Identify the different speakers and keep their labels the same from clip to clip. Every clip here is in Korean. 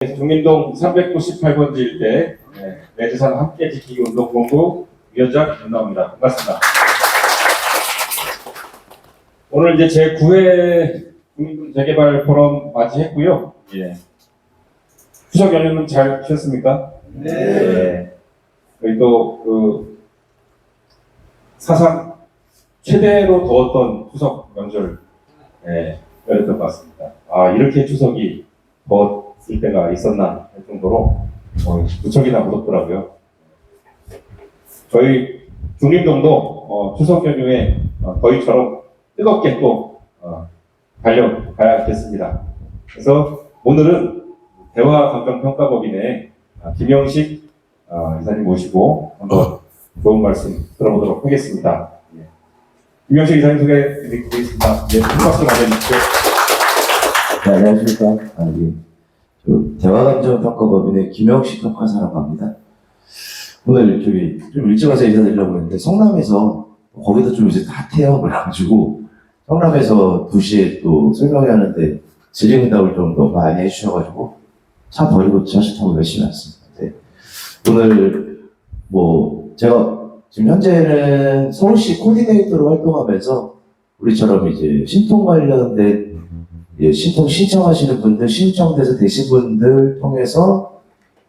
Speaker 1: 중림동 398번지 일대 매주산 함께 지키기 운동본부 위원장 윤나옵니다. 반갑습니다. 오늘 이제 제9회 중림동 재개발 포럼 맞이했고요. 추석 연휴는 잘 쉬었습니까? 네. 그리고 그 사상 최대로 더웠던 추석 명절 열렸던 것 같습니다. 이렇게 추석이 더웠을 때가 있었나 할 정도로 무척이나 무덥더라고요. 저희 중림동도 추석 연휴에 더위처럼 뜨겁게 또 달려가야겠습니다. 그래서 오늘은 대화감정평가법인의 김영식 이사님 모시고 한번 좋은 말씀 들어보도록 하겠습니다. 김영식 이사님 소개해드리겠습니다. 큰 박수 맞아주십시오.
Speaker 2: 네, 안녕하십니까. 대화감정평가법인의 김영식 평가사라고 합니다. 오늘 좀 일찍 와서 인사드리려고 했는데 성남에서 거기도 좀 이제 핫해요. 그래가지고 성남에서 2시에 또 설명회 하는데 질링 나올 정도 많이 해주셔가지고 차 버리고 지하철 타고 열심히 왔습니다. 네. 오늘 제가 지금 현재는 서울시 코디네이터로 활동하면서 우리처럼 이제 신통 관련된 신통 신청하시는 분들, 신청돼서 되신 분들 통해서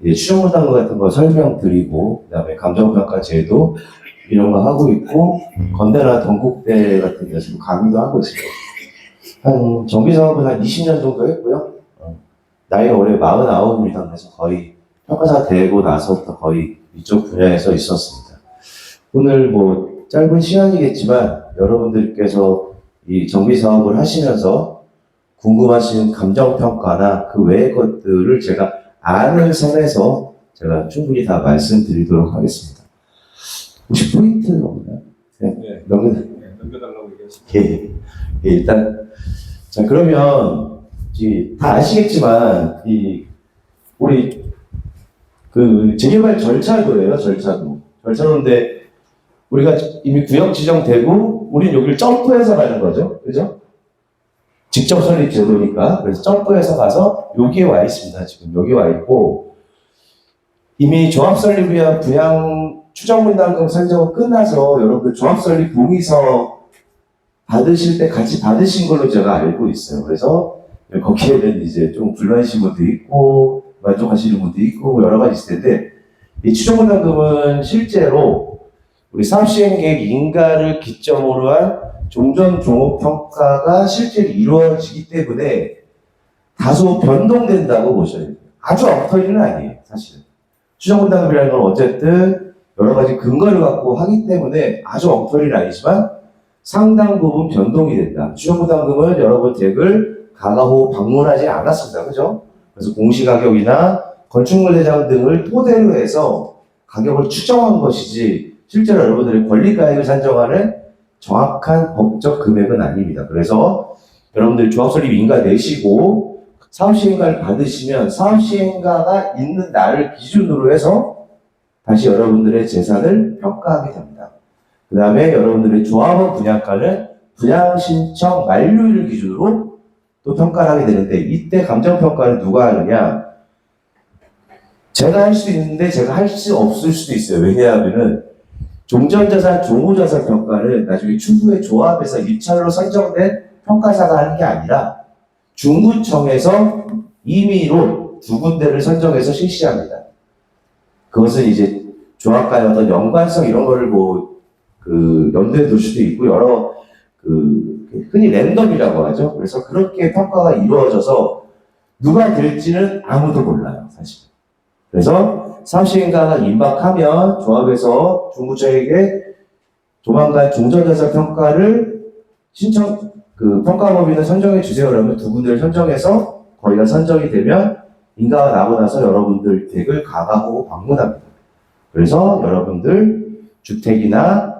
Speaker 2: 추정문단 같은 거 설명드리고, 그 다음에 감정평가 제도 이런 거 하고 있고, 건대나 동국대 같은 데서 강의도 하고 있어요. 정비사업은 한 20년 정도 했고요. 나이가 올해 49입니다. 그래서 거의 평가사 되고 나서부터 거의 이쪽 분야에서 있었습니다. 오늘 짧은 시간이겠지만 여러분들께서 이 정비사업을 하시면서 궁금하신 감정평가나 그 외의 것들을 제가 아는 선에서 제가 충분히 다 말씀드리도록 하겠습니다. 혹시 포인트는 없나요?
Speaker 1: 네. 넘겨달라고 얘기하시죠.
Speaker 2: 일단, 자, 그러면, 다 아시겠지만, 우리, 재개발 절차도예요, 절차도인데, 우리가 이미 구역 지정되고, 우린 여기를 점프해서 가는 거죠. 그죠? 직접 설립 제도니까. 그래서 점프해서 가서 여기에 와 있습니다. 지금 여기 와 있고, 이미 조합 설립 위한 분양 추정분담금 산정은 끝나서 여러분들 조합 설립 동의서 받으실 때 같이 받으신 걸로 제가 알고 있어요. 그래서 거기에는 이제 좀 불만이신 분도 있고, 만족하시는 분도 있고, 여러 가지 있을 텐데, 이 추정분담금은 실제로 우리 사업시행계획 인가를 기점으로 한 종전 종업평가가 실제로 이루어지기 때문에 다소 변동된다고 보셔야 돼요. 아주 엉터리는 아니에요, 사실은. 추정분담금이라는 건 어쨌든 여러 가지 근거를 갖고 하기 때문에 아주 엉터리는 아니지만 상당 부분 변동이 된다. 추정분담금은 여러분 댁을 가가호 방문하지 않았습니다. 그죠? 그래서 공시가격이나 건축물 대장 등을 토대로 해서 가격을 추정한 것이지 실제로 여러분들의 권리가액을 산정하는 정확한 법적 금액은 아닙니다. 그래서 여러분들이 조합설립 인가 내시고 사업시행가를 받으시면 사업시행가가 있는 날을 기준으로 해서 다시 여러분들의 재산을 평가하게 됩니다. 그 다음에 여러분들의 조합원 분양가는 분양신청 만료일을 기준으로 또 평가를 하게 되는데 이때 감정평가는 누가 하느냐? 제가 할 수 있는데 제가 할 수 없을 수도 있어요. 왜냐하면은 종전자산, 종후자산 평가를 나중에 추후에 조합에서 입찰로 선정된 평가사가 하는 게 아니라 중구청에서 임의로 2군데를 선정해서 실시합니다. 그것은 이제 조합과의 어떤 연관성 이런 거를 염두에 둘 수도 있고 여러 흔히 랜덤이라고 하죠. 그래서 그렇게 평가가 이루어져서 누가 될지는 아무도 몰라요, 사실. 그래서 사업시행가가 임박하면 조합에서 중구청에게 조만간 종전자산 평가를 평가법인을 선정해 주세요. 그러면 2군데를 선정해서 거기가 선정이 되면 인가가 나고 나서 여러분들 댁을 가가고 방문합니다. 그래서 여러분들 주택이나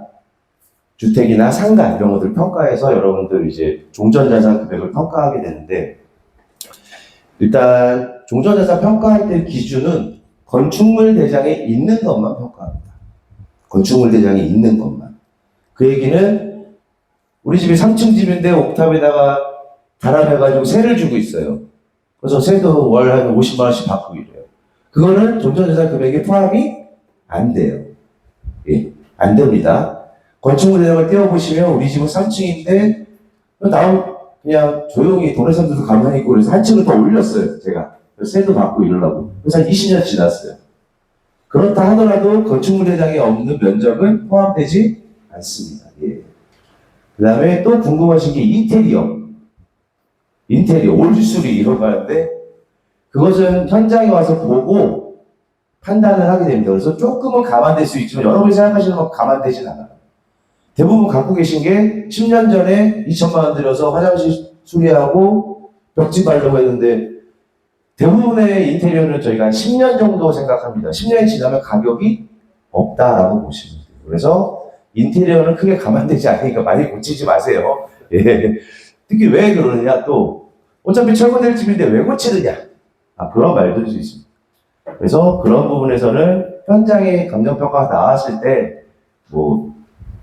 Speaker 2: 상가 이런 것들 평가해서 여러분들 이제 종전자산 금액을 평가하게 되는데 일단 종전자산 평가할 때 기준은 건축물 대장에 있는 것만 평가합니다. 건축물 대장에 있는 것만. 그 얘기는 우리 집이 3층 집인데 옥탑에다가 단합해가지고 세를 주고 있어요. 그래서 세도 월 한 50만 원씩 받고 이래요. 그거는 종전재산 금액에 포함이 안 돼요. 예, 안 됩니다. 건축물 내역을 띄워보시면 우리 집은 3층인데 나는 그냥 조용히 도내산들도 가만히 있고 그래서 한 층을 더 올렸어요. 제가 세도 받고 이러려고. 그래서 한 20년 지났어요. 그렇다 하더라도 건축물 대장에 없는 면적은 포함되지 않습니다. 예. 그 다음에 또 궁금하신 게 인테리어 올수리 이런 거 하는데 그것은 현장에 와서 보고 판단을 하게 됩니다. 그래서 조금은 감안될 수 있지만 여러분이 생각하시는 건 감안되진 않아요. 대부분 갖고 계신 게 10년 전에 2천만 원 들여서 화장실 수리하고 벽지 바르려고 했는데 대부분의 인테리어는 저희가 한 10년 정도 생각합니다. 10년이 지나면 가격이 없다라고 보시면 돼요. 그래서 인테리어는 크게 감안되지 않으니까 많이 고치지 마세요. 예. 특히 왜 그러느냐 또 어차피 철거될 집인데 왜 고치느냐 그런 말들도 있습니다. 그래서 그런 부분에서는 현장에 감정평가가 나왔을 때 뭐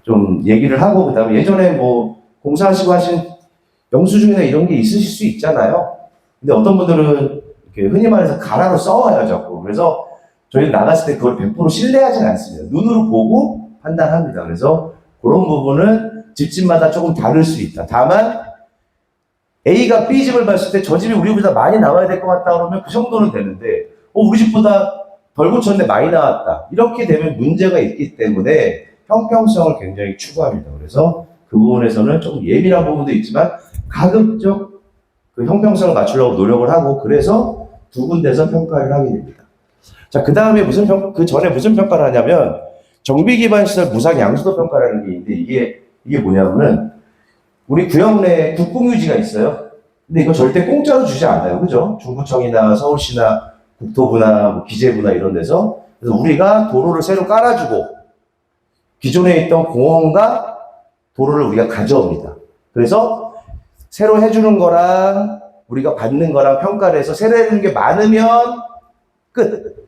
Speaker 2: 좀 얘기를 하고 그다음에 예전에 뭐 공사하시고 하신 영수증이나 이런 게 있으실 수 있잖아요. 근데 어떤 분들은 이렇게 흔히 말해서 가라로 써와요 자꾸. 그래서 저희는 나갔을 때 그걸 100% 신뢰하진 않습니다. 눈으로 보고 판단합니다. 그래서 그런 부분은 집집마다 조금 다를 수 있다. 다만 A가 B 집을 봤을 때 저 집이 우리 집보다 많이 나와야 될 것 같다 그러면 그 정도는 되는데 우리 집보다 덜 고쳤는데 많이 나왔다. 이렇게 되면 문제가 있기 때문에 형평성을 굉장히 추구합니다. 그래서 그 부분에서는 조금 예민한 부분도 있지만 가급적 그 형평성을 맞추려고 노력을 하고 그래서 두 군데서 평가를 하게 됩니다. 자, 그 다음에 그 전에 무슨 평가를 하냐면 정비기반시설 무상 양수도 평가라는 게 있는데 이게 뭐냐면은 우리 구역 내에 국공유지가 있어요. 근데 이거 절대 공짜로 주지 않아요. 그죠? 중구청이나 서울시나 국토부나 뭐 기재부나 이런 데서. 그래서 우리가 도로를 새로 깔아주고 기존에 있던 공원과 도로를 우리가 가져옵니다. 그래서 새로 해주는 거랑 우리가 받는 거랑 평가를 해서 새로 해주는 게 많으면 끝.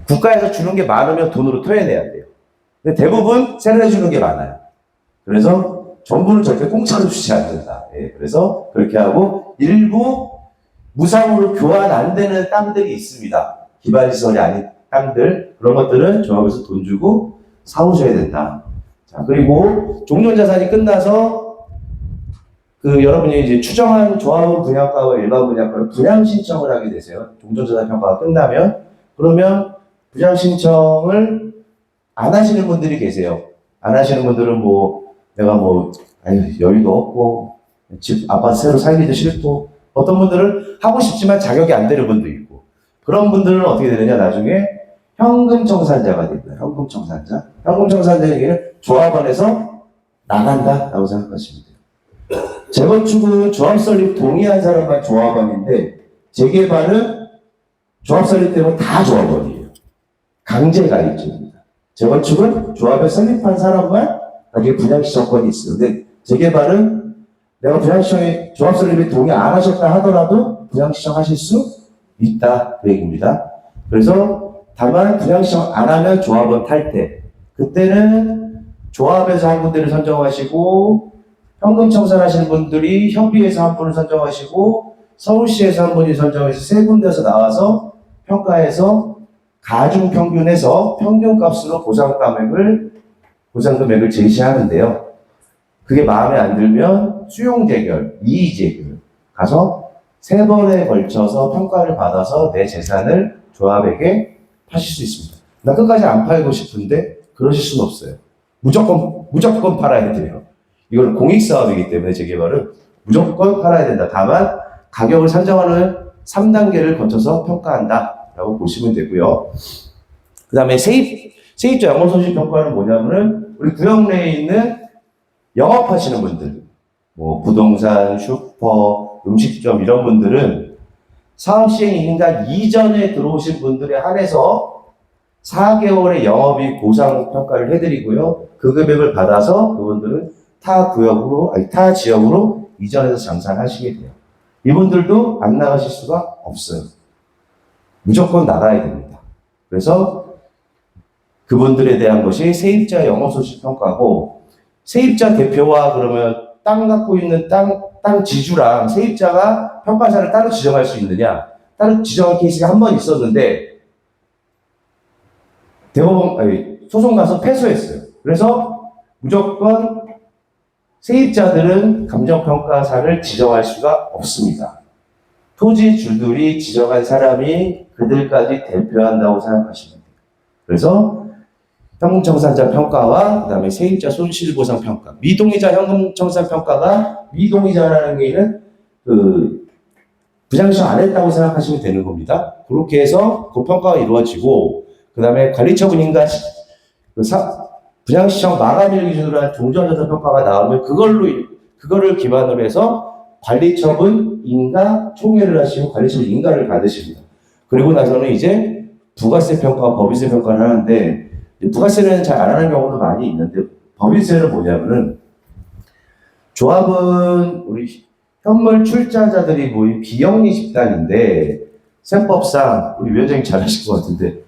Speaker 2: 국가에서 주는 게 많으면 돈으로 토해내야 돼요. 근데 대부분 새로 해주는 게 많아요. 그래서 전부는 절대 공짜로 주지 않는다. 예, 그래서 그렇게 하고 일부 무상으로 교환 안 되는 땅들이 있습니다. 기반시설이 아닌 땅들 그런 것들은 조합에서 돈 주고 사오셔야 된다. 자, 그리고 종전자산이 끝나서 여러분이 이제 추정한 조합원 분양가와 일반 분양가를 분양 신청을 하게 되세요. 종전자산 평가가 끝나면 그러면 분양 신청을 안 하시는 분들이 계세요. 안 하시는 분들은 내가 여유도 없고 집 아파트 새로 살기도 싫고 어떤 분들은 하고 싶지만 자격이 안 되는 분도 있고 그런 분들은 어떻게 되느냐 나중에 현금청산자가 됩니다. 현금청산자. 현금청산자의 얘기는 조합원에서 나간다라고 생각하시면 돼요. 재건축은 조합 설립 동의한 사람만 조합원인데 재개발은 조합 설립 때문에 다 조합원이에요. 강제 가입제입니다. 재건축은 조합에 설립한 사람만 나중에 분양시청권이 있어요. 근데 재개발은 내가 분양시청에 조합 설립에 동의 안 하셨다 하더라도 분양시청 하실 수 있다 그 얘기입니다. 그래서 다만 분양시청 안 하면 조합원 탈퇴. 그때는 조합에서 한 분들을 선정하시고 현금 청산하시는 분들이 협의회에서 한 분을 선정하시고 서울시에서 한 분이 선정해서 세 군데서 나와서 평가해서 가중 평균해서 평균값으로 보상금액을 제시하는데요. 그게 마음에 안 들면 수용 재결, 이의 재결 가서 세 번에 걸쳐서 평가를 받아서 내 재산을 조합에게 파실 수 있습니다. 나 끝까지 안 팔고 싶은데 그러실 수는 없어요. 무조건 팔아야 돼요. 이건 공익사업이기 때문에 재개발은 무조건 팔아야 된다. 다만 가격을 산정하는 3단계를 거쳐서 평가한다라고 보시면 되고요. 그 다음에 세입자 영업손실 평가는 뭐냐면은 우리 구역 내에 있는 영업하시는 분들, 부동산, 슈퍼, 음식점 이런 분들은 사업 시행 기간 이전에 들어오신 분들에 한해서 4개월의 영업이익 보상 평가를 해드리고요. 그 금액을 받아서 그분들은 타 지역으로 이전해서 장사를 하시게 돼요. 이분들도 안 나가실 수가 없어요. 무조건 나가야 됩니다. 그래서 그분들에 대한 것이 세입자 영업손실 평가고 세입자 대표와 그러면 땅 갖고 있는 땅 지주랑 세입자가 평가사를 따로 지정할 수 있느냐? 따로 지정할 케이스가 한 번 있었는데 소송 가서 패소했어요. 그래서 무조건 세입자들은 감정평가사를 지정할 수가 없습니다. 토지주들이 지정한 사람이 그들까지 대표한다고 생각하시면 돼요. 그래서 현금청산자 평가와 그 다음에 세입자 손실보상 평가, 미동의자 현금청산 평가가 미동의자라는 얘기는 부장시청 안 했다고 생각하시면 되는 겁니다. 그렇게 해서 그 평가가 이루어지고 그 다음에 관리처분인가 부장시청 마감일 기준으로 한 종전조사 평가가 나오면 그거를 기반으로 해서 관리처분 인가 총회를 하시고 관리처분 인가를 받으십니다. 그리고 나서는 이제 부가세 평가와 법인세 평가를 하는데 부가세는 잘 안 하는 경우도 많이 있는데 법인세는 뭐냐면은 조합은 우리 현물 출자자들이 모인 비영리 집단인데 세법상 우리 위원장님 잘 아실 것 같은데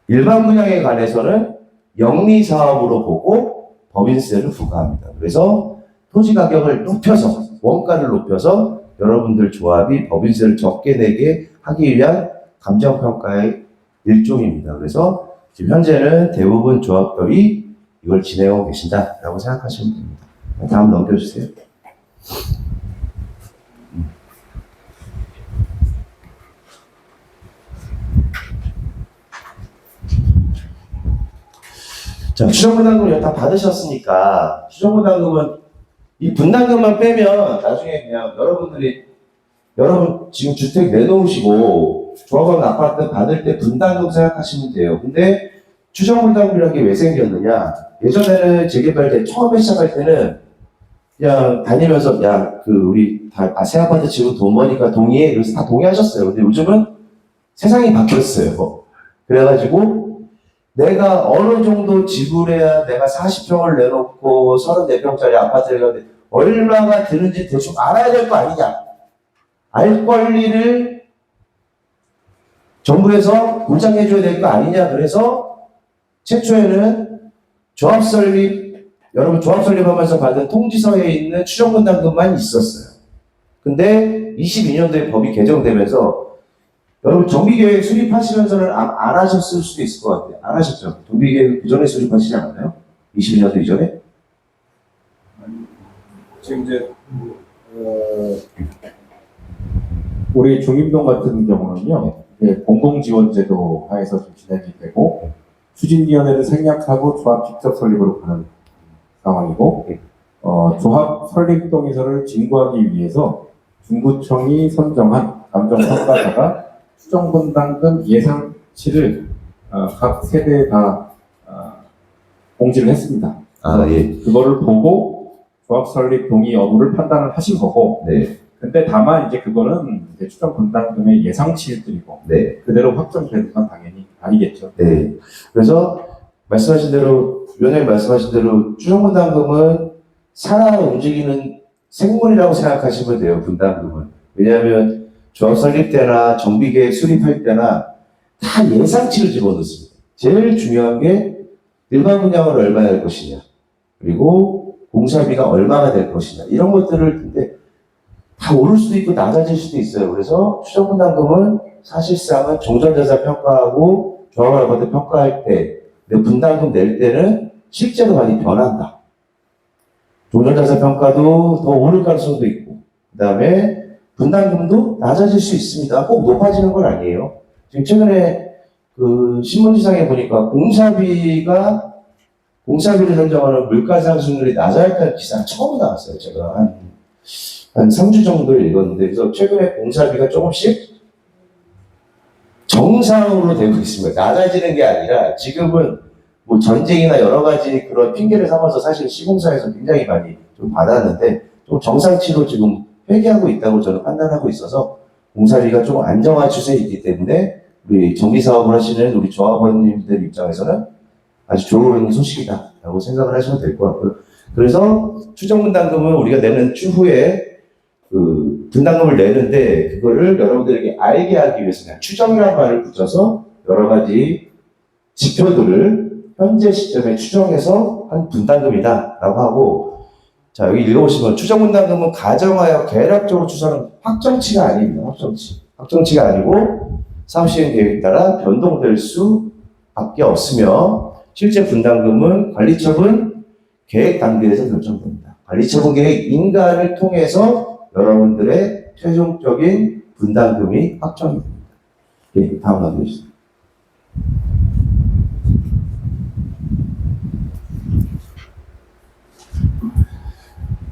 Speaker 2: 일반 분양에 관해서는 영리 사업으로 보고 법인세를 부과합니다. 그래서 토지 가격을 높여서 원가를 높여서 여러분들 조합이 법인세를 적게 내게 하기 위한 감정평가의 일종입니다. 그래서 지금 현재는 대부분 조합들이 이걸 진행하고 계신다라고 생각하시면 됩니다. 다음 넘겨주세요. 자, 추정분담금을 다 받으셨으니까 추정분담금은 이 분담금만 빼면 나중에 그냥 여러분 지금 주택 내놓으시고 조합원 아파트 받을 때 분담금 생각하시면 돼요. 근데 추정분담금이라는 게 왜 생겼느냐? 예전에는 재개발 때 처음에 시작할 때는 그냥 다니면서 우리 새 아파트 지금 돈 버니까 동의해? 그래서 다 동의하셨어요. 근데 요즘은 세상이 바뀌었어요. 그래가지고 내가 어느 정도 지불해야 내가 40평을 내놓고 34평짜리 아파트를 가는데 얼마가 드는지 대충 알아야 될 거 아니냐. 알 권리를 정부에서 보장해줘야 될 거 아니냐. 그래서 최초에는 여러분 조합 설립하면서 받은 통지서에 있는 추정분담금만 있었어요. 근데 22년도에 법이 개정되면서 여러분 정비계획 수립하시면서는 안 하셨을 수도 있을 것 같아요. 안 하셨죠? 정비계획 그 전에 수립하시지 않았나요? 22년도 이전에?
Speaker 1: 지금 이제 우리 중림동 같은 경우는요, 공공지원제도 하에서 좀 진행이 되고 추진위원회를 생략하고 조합 직접 설립으로 가는 상황이고, 조합 설립 동의서를 진구하기 위해서 중구청이 선정한 감정평가사가 추정분담금 예상치를 각 세대에 다 공지를 했습니다.
Speaker 2: 예.
Speaker 1: 그거를 보고 조합 설립 동의 여부를 판단을 하신 거고,
Speaker 2: 네.
Speaker 1: 근데 다만 이제 그거는 이제 추정분담금의 예상치일뿐이고,
Speaker 2: 네.
Speaker 1: 그대로 확정되는 건 당연히 아니겠죠.
Speaker 2: 네. 그래서 말씀하신 대로, 위원장님 말씀하신 대로 추정분담금은 살아 움직이는 생물이라고 생각하시면 돼요, 분담금은. 왜냐하면 조합 설립 때나 정비계획 수립할 때나 다 예상치를 집어넣습니다. 제일 중요한 게 일반 분양을 얼마나 할 것이냐, 그리고 공사비가 얼마나 될 것이냐, 이런 것들을 근데 다 오를 수도 있고 낮아질 수도 있어요. 그래서 추정분담금은 사실상은 종전자산 평가하고 조합 아파트 평가할 때 내 분담금 낼 때는 실제로 많이 변한다. 종전자산 평가도 더 오를 가능성도 있고, 그 다음에 분담금도 낮아질 수 있습니다. 꼭 높아지는 건 아니에요. 지금 최근에 그 신문지상에 보니까 공사비를 선정하는 물가상승률이 낮아졌다는 기사가 처음 나왔어요. 제가 한 3주 정도 읽었는데, 그래서 최근에 공사비가 조금씩 정상으로 되고 있습니다. 낮아지는 게 아니라 지금은 뭐 전쟁이나 여러 가지 그런 핑계를 삼아서 사실 시공사에서 굉장히 많이 좀 받았는데 좀 정상치로 지금 회귀하고 있다고 저는 판단하고 있어서 공사비가 조금 안정화 추세에 있기 때문에 우리 정비 사업을 하시는 우리 조합원님들 입장에서는 아주 좋은 소식이다라고 생각을 하시면 될 것 같고요. 그래서 추정분담금은 우리가 내는 추후에 그 분담금을 내는데 그거를 여러분들에게 알게 하기 위해서 그냥 추정이라는 말을 붙여서 여러 가지 지표들을 현재 시점에 추정해서 한 분담금이다라고 하고, 자, 여기 읽어보시면 추정분담금은 가정하여 계략적으로 추산한 확정치가 아닙니다. 확정치가 아니고 사업 시행 계획에 따라 변동될 수밖에 없으며 실제 분담금은 관리처분 계획 단계에서 결정됩니다. 관리처분 계획 인가를 통해서 여러분들의 최종적인 분담금이 확정이 됩니다. 예, 다음 넘겨주세요.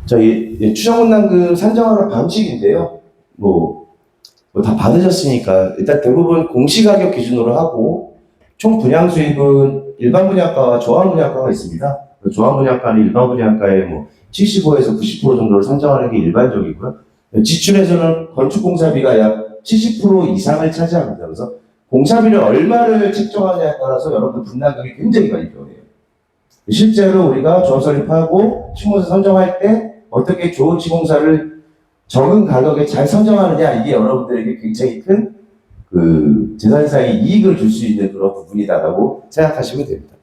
Speaker 2: 저희 추정분담금 산정하는 방식인데요. 다 받으셨으니까 일단 대부분 공시가격 기준으로 하고 총 분양 수익은 일반 분양가와 조합 분양가가 있습니다. 조합 분양가는 일반 분양가의 75에서 90% 정도를 산정하는 게 일반적이고요. 지출에서는 건축공사비가 약 70% 이상을 차지합니다. 그래서 공사비를 얼마를 책정하냐에 따라서 여러분 분담금이 굉장히 많이 변해요. 실제로 우리가 조합 설립하고 시공사 선정할 때 어떻게 좋은 시공사를 적은 가격에 잘 선정하느냐, 이게 여러분들에게 굉장히 큰 재산상의 이익을 줄 수 있는 그런 부분이다라고 생각하시면 됩니다.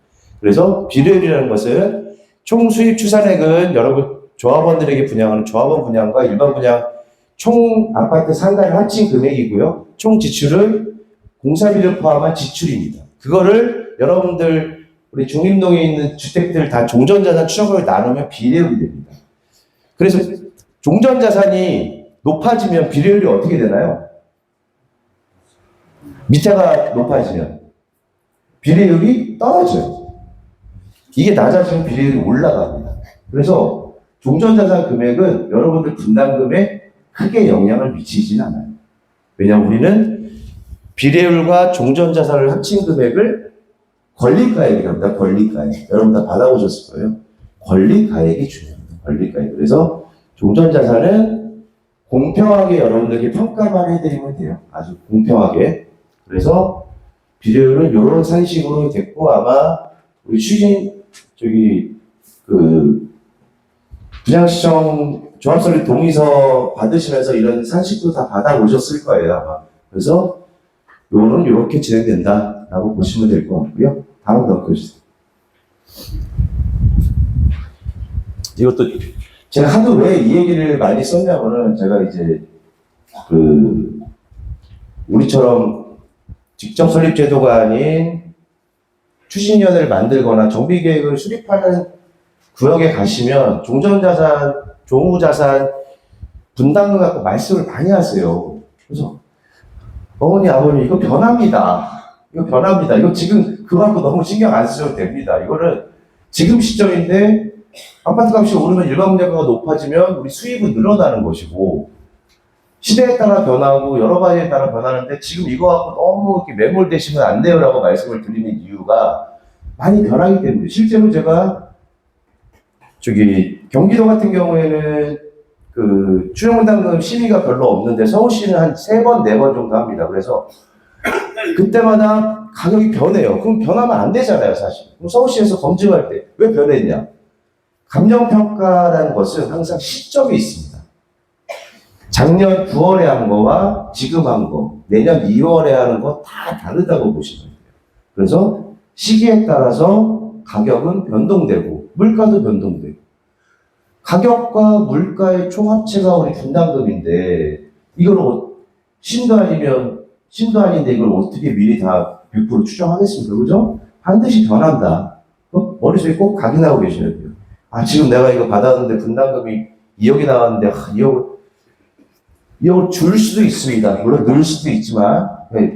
Speaker 2: 그래서 비례율이라는 것은 총 수입 추산액은 여러분 조합원들에게 분양하는 조합원 분양과 일반 분양 총 아파트 상가를 합친 금액이고요. 총 지출은 공사비를 포함한 지출입니다. 그거를 여러분들 우리 중림동에 있는 주택들 다 종전자산 추정금을 나누면 비례율이 됩니다. 그래서 종전자산이 높아지면 비례율이 어떻게 되나요? 밑에가 높아지면 비례율이 떨어져요. 이게 낮아지면 비례율이 올라갑니다. 그래서 종전자산 금액은 여러분들 분담금에 크게 영향을 미치진 않아요. 왜냐하면 우리는 비례율과 종전자산을 합친 금액을 권리가액이라고 합니다. 권리가액. 여러분 다 받아보셨을 거예요. 권리가액이 중요합니다. 권리가액. 그래서 종전자산은 공평하게 여러분들에게 평가만 해드리면 돼요. 아주 공평하게. 그래서 비례율은 이런 산식으로 됐고, 아마 우리 분양시청 조합설립 동의서 받으시면서 이런 산식도 다 받아오셨을 거예요, 아마. 그래서 요거는 이렇게 진행된다라고 보시면 될 것 같고요. 다음 넘겨주세요. 이것도 제가 하도 왜 이 얘기를 많이 썼냐면은, 제가 이제 우리처럼 직접 설립 제도가 아닌 추진위원회를 만들거나 정비계획을 수립하는 구역에 가시면 종전자산, 종우자산, 분담금 갖고 말씀을 많이 하세요. 그래서 어머니, 아버님 이거 변합니다. 이거 지금 그거 갖고 너무 신경 안 쓰셔도 됩니다. 이거는 지금 시점인데 아파트 값이 오르면 일반 분양가가 높아지면 우리 수입은 늘어나는 것이고, 시대에 따라 변하고 여러 가지에 따라 변하는데 지금 이거 갖고 너무 이렇게 매몰되시면 안 돼요라고 말씀을 드리는 이유가 많이 변하기 때문에. 실제로 제가 경기도 같은 경우에는 추정분담금 심의가 별로 없는데 서울시는 한 3번, 4번 정도 합니다. 그래서 그때마다 가격이 변해요. 그럼 변하면 안 되잖아요, 사실. 그럼 서울시에서 검증할 때 왜 변했냐? 감정평가라는 것은 항상 시점이 있습니다. 작년 9월에 한 거와 지금 한 거, 내년 2월에 하는 거 다 다르다고 보시면 돼요. 그래서 시기에 따라서 가격은 변동되고 물가도 변동되고, 가격과 물가의 총합체가 우리 분담금인데 이걸 신도 아닌데 이걸 어떻게 미리 다 100% 추정하겠습니까? 그죠? 반드시 변한다. 머릿속에 꼭 각인하고 계셔야 돼요. 지금 내가 이거 받았는데 분담금이 2억이 나왔는데 2억을 줄 수도 있습니다. 물론 늘 수도 있지만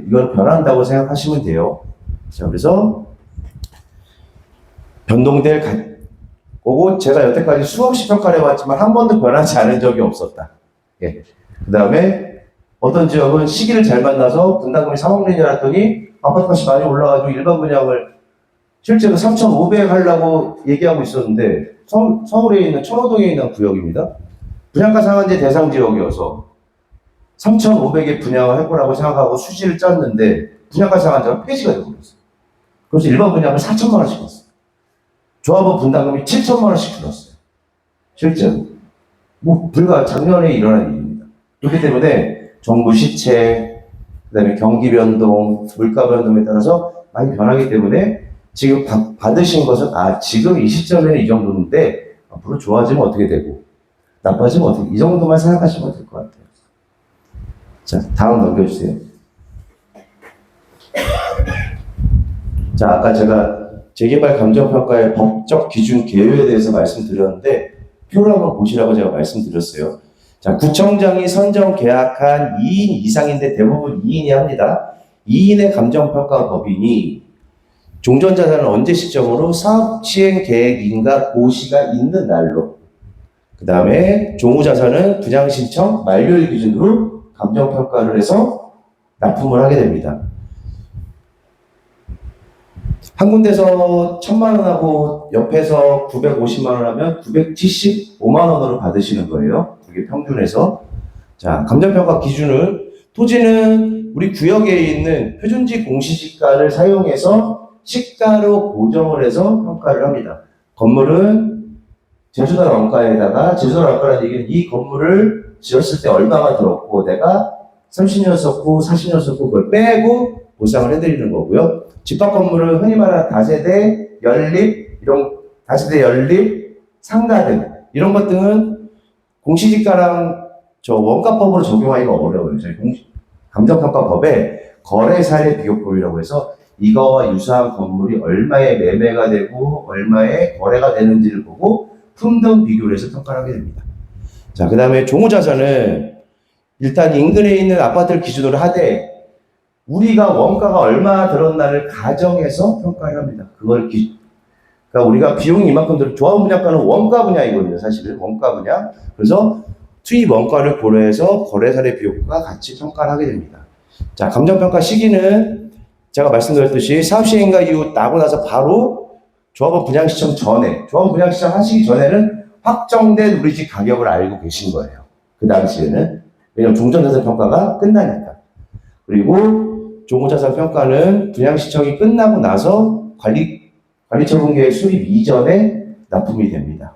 Speaker 2: 이건 변한다고 생각하시면 돼요. 자, 그래서 변동될 거고, 제가 여태까지 수없이 평가를 해봤지만 한 번도 변하지 않은 적이 없었다. 예. 그 다음에 어떤 지역은 시기를 잘 만나서 분담금이 3억 내냐 했더니 아파트값이 많이 올라가지고 일반 분양을 실제로 3,500 하려고 얘기하고 있었는데, 서울에 있는 천호동에 있는 구역입니다. 분양가 상한제 대상 지역이어서 3,500에 분양을 할 거라고 생각하고 수지를 짰는데 분양가 상한제가 폐지가 되어버렸어요. 그래서 일반 분양을 4천만 원씩 했어요. 조합원 분담금이 7천만 원씩 들었어요. 실제로. 불과 작년에 일어난 일입니다. 그렇기 때문에 정부 시채, 그 다음에 경기 변동, 물가 변동에 따라서 많이 변하기 때문에 지금 받으신 것은 지금 이 시점에는 이 정도인데 앞으로 좋아지면 어떻게 되고, 나빠지면 어떻게, 이 정도만 생각하시면 될 것 같아요. 자, 다음 넘겨주세요. 자, 아까 제가 재개발 감정평가의 법적 기준 개요에 대해서 말씀드렸는데, 표를 한번 보시라고 제가 말씀드렸어요. 자, 구청장이 선정 계약한 2인 이상인데 대부분 2인이 합니다. 2인의 감정평가 법인이 종전자산을 언제 시점으로 사업 시행 계획인가 고시가 있는 날로, 그 다음에 종후자산은 분양신청 만료일 기준으로 감정평가를 해서 납품을 하게 됩니다. 한 군데서 1,000만 원하고 옆에서 950만 원 하면 975만 원으로 받으시는 거예요. 그게 평균에서. 자, 감정평가 기준은 토지는 우리 구역에 있는 표준지 공시지가를 사용해서 시가로 고정을 해서 평가를 합니다. 건물은 제주도 원가에다가, 제주도 원가라는 얘기는 이 건물을 지었을 때 얼마가 들었고 내가 30년 썼고 40년 썼고 그걸 빼고 보상을 해드리는 거고요. 집합 건물은 흔히 말하는 다세대, 연립, 이런 다세대 연립, 상가 등 이런 것 등은 공시지가랑 저 원가법으로 적용하기가 어려워요. 저희 감정평가법에 거래사례 비교법이라고 해서 이거와 유사한 건물이 얼마에 매매가 되고 얼마에 거래가 되는지를 보고 품등 비교를 해서 평가를 하게 됩니다. 자, 그 다음에 종후자산은 일단 인근에 있는 아파트를 기준으로 하되 우리가 원가가 얼마 들었나를 가정해서 평가를 합니다. 그러니까 우리가 비용이 이만큼 들어, 조합원 분양가는 원가 분야이거든요, 사실은. 원가 분야. 그래서 투입 원가를 고려해서 거래사례 비용과 같이 평가를 하게 됩니다. 자, 감정평가 시기는 제가 말씀드렸듯이 사업 시행인가 이후 나고 나서 바로 조합원 분양 시청 전에, 조합원 분양 시청 하시기 전에는 확정된 우리 집 가격을 알고 계신 거예요. 그 당시에는. 왜냐면 종전자산 평가가 끝나니까. 그리고 종후자산 평가는 분양 시청이 끝나고 나서 관리처분계획 수립 이전에 납품이 됩니다.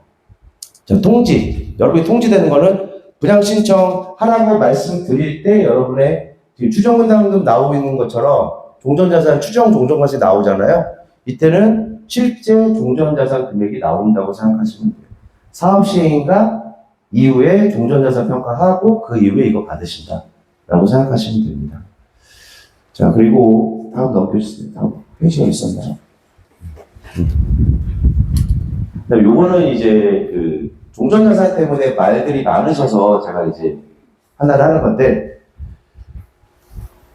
Speaker 2: 자, 통지. 여러분이 통지되는 거는 분양 신청하라고 말씀드릴 때 여러분의 추정분담금 나오고 있는 것처럼 종전자산 추정 종전과세 나오잖아요. 이때는 실제 종전자산 금액이 나온다고 생각하시면 돼요. 사업 시행인가 이후에 종전자산 평가하고 그 이후에 이거 받으신다라고 생각하시면 됩니다. 자, 그리고 다음 넘겨주세요. 다음 페이지가 있었나요? 요거는 이제 그 종전자산 때문에 말들이 많으셔서 제가 이제 하나를 하는 건데,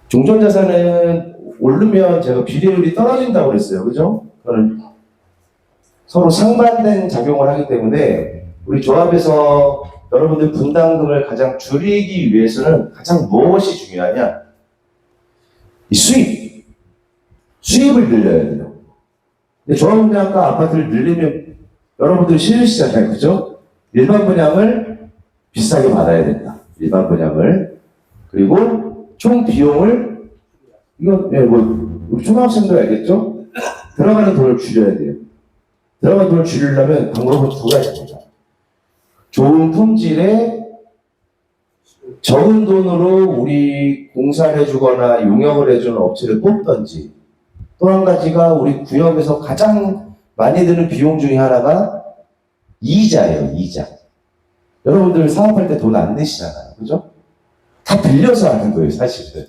Speaker 2: 종전자산은 오르면 제가 비례율이 떨어진다고 그랬어요. 그죠? 그거는 서로 상반된 작용을 하기 때문에 우리 조합에서 여러분들 분담금을 가장 줄이기 위해서는 가장 무엇이 중요하냐? 이 수입을 늘려야 돼요. 근데 조합 분양가 아파트를 늘리면 여러분들이 싫으시잖아요. 그죠? 일반 분양을 비싸게 받아야 된다. 일반 분양을. 그리고 총 비용을, 이건, 우리 초등학생들 알겠죠? 들어가는 돈을 줄여야 돼요. 들어가는 돈을 줄이려면 방법은 두 가지입니다. 좋은 품질의 적은 돈으로 우리 공사를 해주거나 용역을 해주는 업체를 뽑던지, 또 한 가지가 우리 구역에서 가장 많이 드는 비용 중에 하나가 이자예요, 이자. 여러분들 사업할 때 돈 안 내시잖아요. 그죠? 다 빌려서 하는 거예요, 사실은.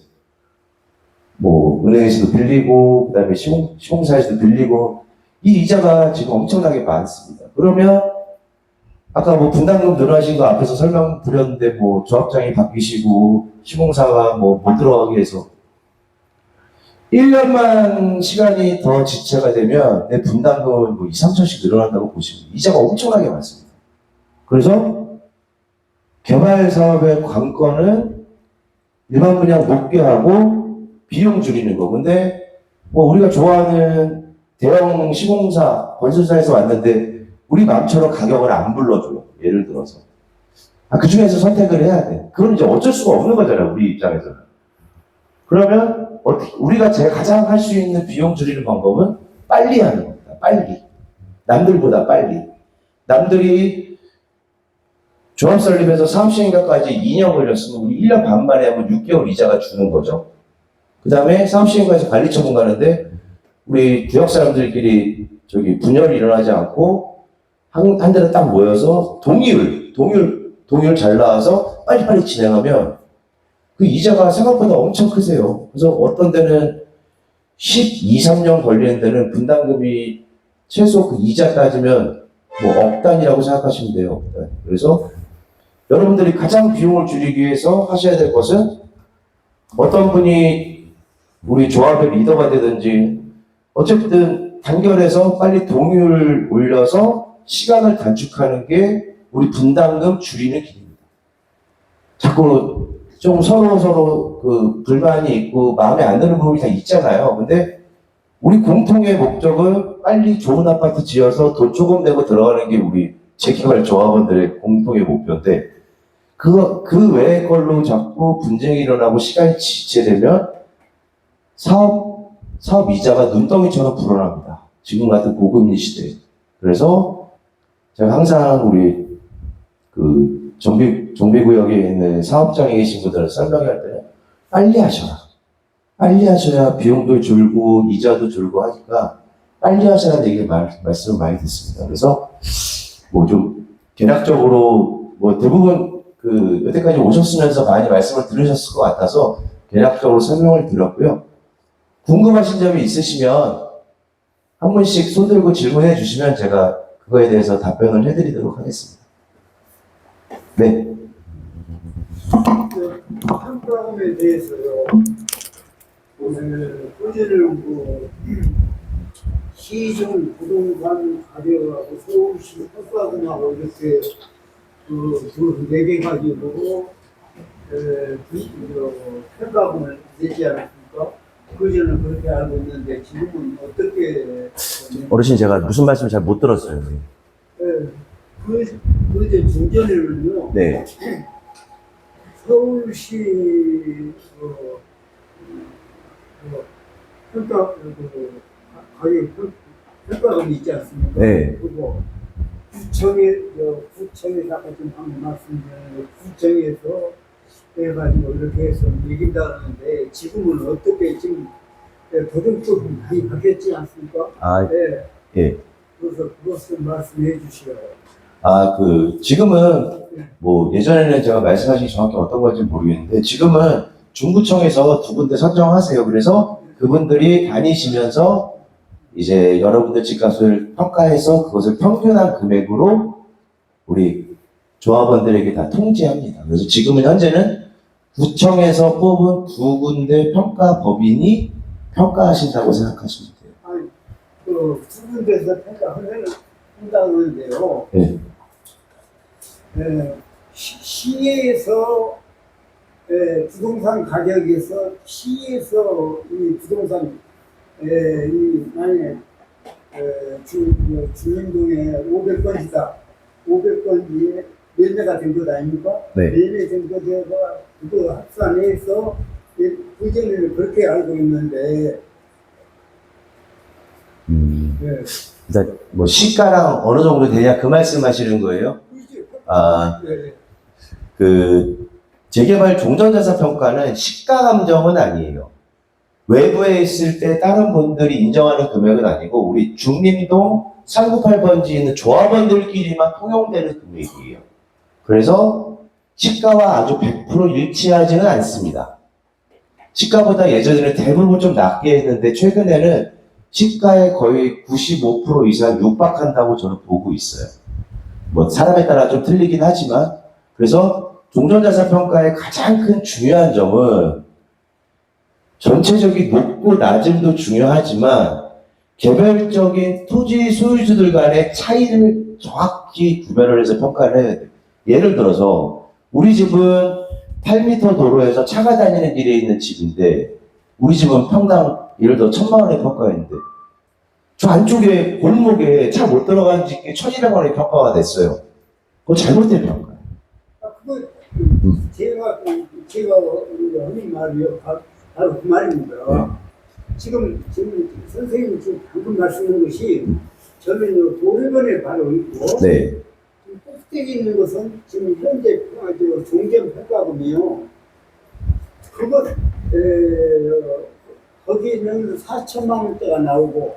Speaker 2: 뭐, 은행에서도 빌리고, 그 다음에 시공사에서도 빌리고, 이 이자가 지금 엄청나게 많습니다. 그러면, 아까 뭐 분담금 늘어나신 거 앞에서 설명드렸는데, 뭐, 조합장이 바뀌시고, 시공사가 뭐, 못 들어가게 해서, 1년만 시간이 더 지체가 되면 내 분담금은 뭐 2, 3천씩 늘어난다고 보시면 이자가 엄청나게 많습니다. 그래서 개발 사업의 관건은 일반 분양 높게 하고 비용 줄이는 거. 근데 뭐 우리가 좋아하는 대형 시공사, 건설사에서 왔는데 우리 마음처럼 가격을 안 불러줘요. 예를 들어서. 그 중에서 선택을 해야 돼. 그건 이제 어쩔 수가 없는 거잖아요. 우리 입장에서는. 그러면 우리가 제가 가장 할 수 있는 비용 줄이는 방법은 빨리 하는 겁니다. 빨리. 남들보다 빨리. 남들이 조합 설립해서 사업 시행까지 2년 걸렸으면 우리 1년 반 만에 하면 6개월 이자가 주는 거죠. 그 다음에 사업 시행까지 관리 처분 가는데 우리 구역 사람들끼리 분열이 일어나지 않고 한 데로 딱 모여서 동의율 잘 나와서 빨리빨리 진행하면 그 이자가 생각보다 엄청 크세요. 그래서 어떤 데는 12, 3년 걸리는 데는 분담금이 최소 그 이자 따지면 뭐 억 단위라고 생각하시면 돼요. 그래서 여러분들이 가장 비용을 줄이기 위해서 하셔야 될 것은 어떤 분이 우리 조합의 리더가 되든지 어쨌든 단결해서 빨리 동의율 올려서 시간을 단축하는 게 우리 분담금 줄이는 길입니다. 자꾸 좀 서로 그 불만이 있고 마음에 안 드는 부분이 다 있잖아요. 근데 우리 공통의 목적은 빨리 좋은 아파트 지어서 돈 조금 내고 들어가는 게 우리 재개발 조합원들의 공통의 목표인데 그 외의 걸로 자꾸 분쟁이 일어나고 시간이 지체되면 사업 이자가 눈덩이처럼 불어납니다. 지금 같은 고금리 시대에. 그래서 제가 항상 우리 그 정비구역에 있는 사업장에 계신 분들은 설명할 때는 빨리 하셔라. 빨리 하셔야 비용도 줄고 이자도 줄고 하니까 빨리 하셔라는 얘기 말씀을 많이 듣습니다. 그래서 뭐 좀 개략적으로 뭐 대부분 그 여태까지 오셨으면서 많이 말씀을 들으셨을 것 같아서 개략적으로 설명을 드렸고요. 궁금하신 점이 있으시면 한 분씩 손 들고 질문해 주시면 제가 그거에 대해서 답변을 해드리도록 하겠습니다. 네.
Speaker 3: 한가함에 대해서요. 오늘 호재를 시중 부동산 가격하고 서울시 평가금하고 이렇게 네 개 가지고 평가금을 내지 않았습니까? 그전에는 그렇게 알고 있는데 지금은 어떻게?
Speaker 2: 어르신 제가 무슨 말씀 잘 못 들었어요.
Speaker 3: 그제 중전에는요.
Speaker 2: 네.
Speaker 3: 서울시 평가금이 있지 않습니까?
Speaker 2: 네.
Speaker 3: 그리고 구청에서 아까 좀 방금 말씀드린 구청에서 해가지고 이렇게 해서 이긴다는데 지금은 어떻게 지금 도정적으로 많이 바뀌었지 않습니까?
Speaker 2: 아,
Speaker 3: 네.
Speaker 2: 예.
Speaker 3: 그래서 그것을 말씀해 주시오.
Speaker 2: 지금은 뭐 예전에는 제가 말씀하신 게 정확히 어떤 건지 모르겠는데 지금은 중구청에서 두 군데 선정하세요. 그래서 그분들이 다니시면서 이제 여러분들 집값을 평가해서 그것을 평균한 금액으로 우리 조합원들에게 다 통지합니다. 그래서 지금은 현재는 구청에서 뽑은 두 군데 평가법인이 평가하신다고 생각하시면 돼요.
Speaker 3: 아니, 두 군데서 평가한다는데요.
Speaker 2: 네.
Speaker 3: 시에서 부동산 가격에서 시에서 이 부동산 만약에 주민동에 500건이다. 500건이 매매가 된 것 아닙니까?
Speaker 2: 네.
Speaker 3: 매매된 거가 그거 합산해서 그전에는 그렇게 알고 있는데
Speaker 2: 일단 뭐 시가랑 어느 정도 되냐 그 말씀하시는 거예요?
Speaker 3: 네.
Speaker 2: 그 재개발 종전자산 평가는 시가 감정은 아니에요. 외부에 있을 때 다른 분들이 인정하는 금액은 아니고 우리 중림동 398번지에 있는 조합원들끼리만 통용되는 금액이에요. 그래서 시가와 아주 100% 일치하지는 않습니다. 시가보다 예전에는 대부분 좀 낮게 했는데 최근에는 시가의 거의 95% 이상 육박한다고 저는 보고 있어요. 뭐 사람에 따라 좀 틀리긴 하지만 그래서 종전자산 평가의 가장 큰 중요한 점은 전체적인 높고 낮음도 중요하지만 개별적인 토지 소유주들 간의 차이를 정확히 구별을 해서 평가를 해야 돼요. 예를 들어서 우리 집은 8m 도로에서 차가 다니는 길에 있는 집인데 우리 집은 평당 예를 들어 1,000만 원에 평가했는데 저 안쪽에 골목에 차 못 들어가는 집이 1,200원에 평가가 됐어요. 그거 잘못된 평가예요.
Speaker 3: 그거 제가 우리 어린 말이요. 바로 그 말입니다. 지금 선생님이 지금 방금 말씀한 것이 저는 도로변에 바로 있고
Speaker 2: 네.
Speaker 3: 꼭대기 있는 것은 지금 현재 종전 평가금이요. 그것 거기에는 4천만 원대가 나오고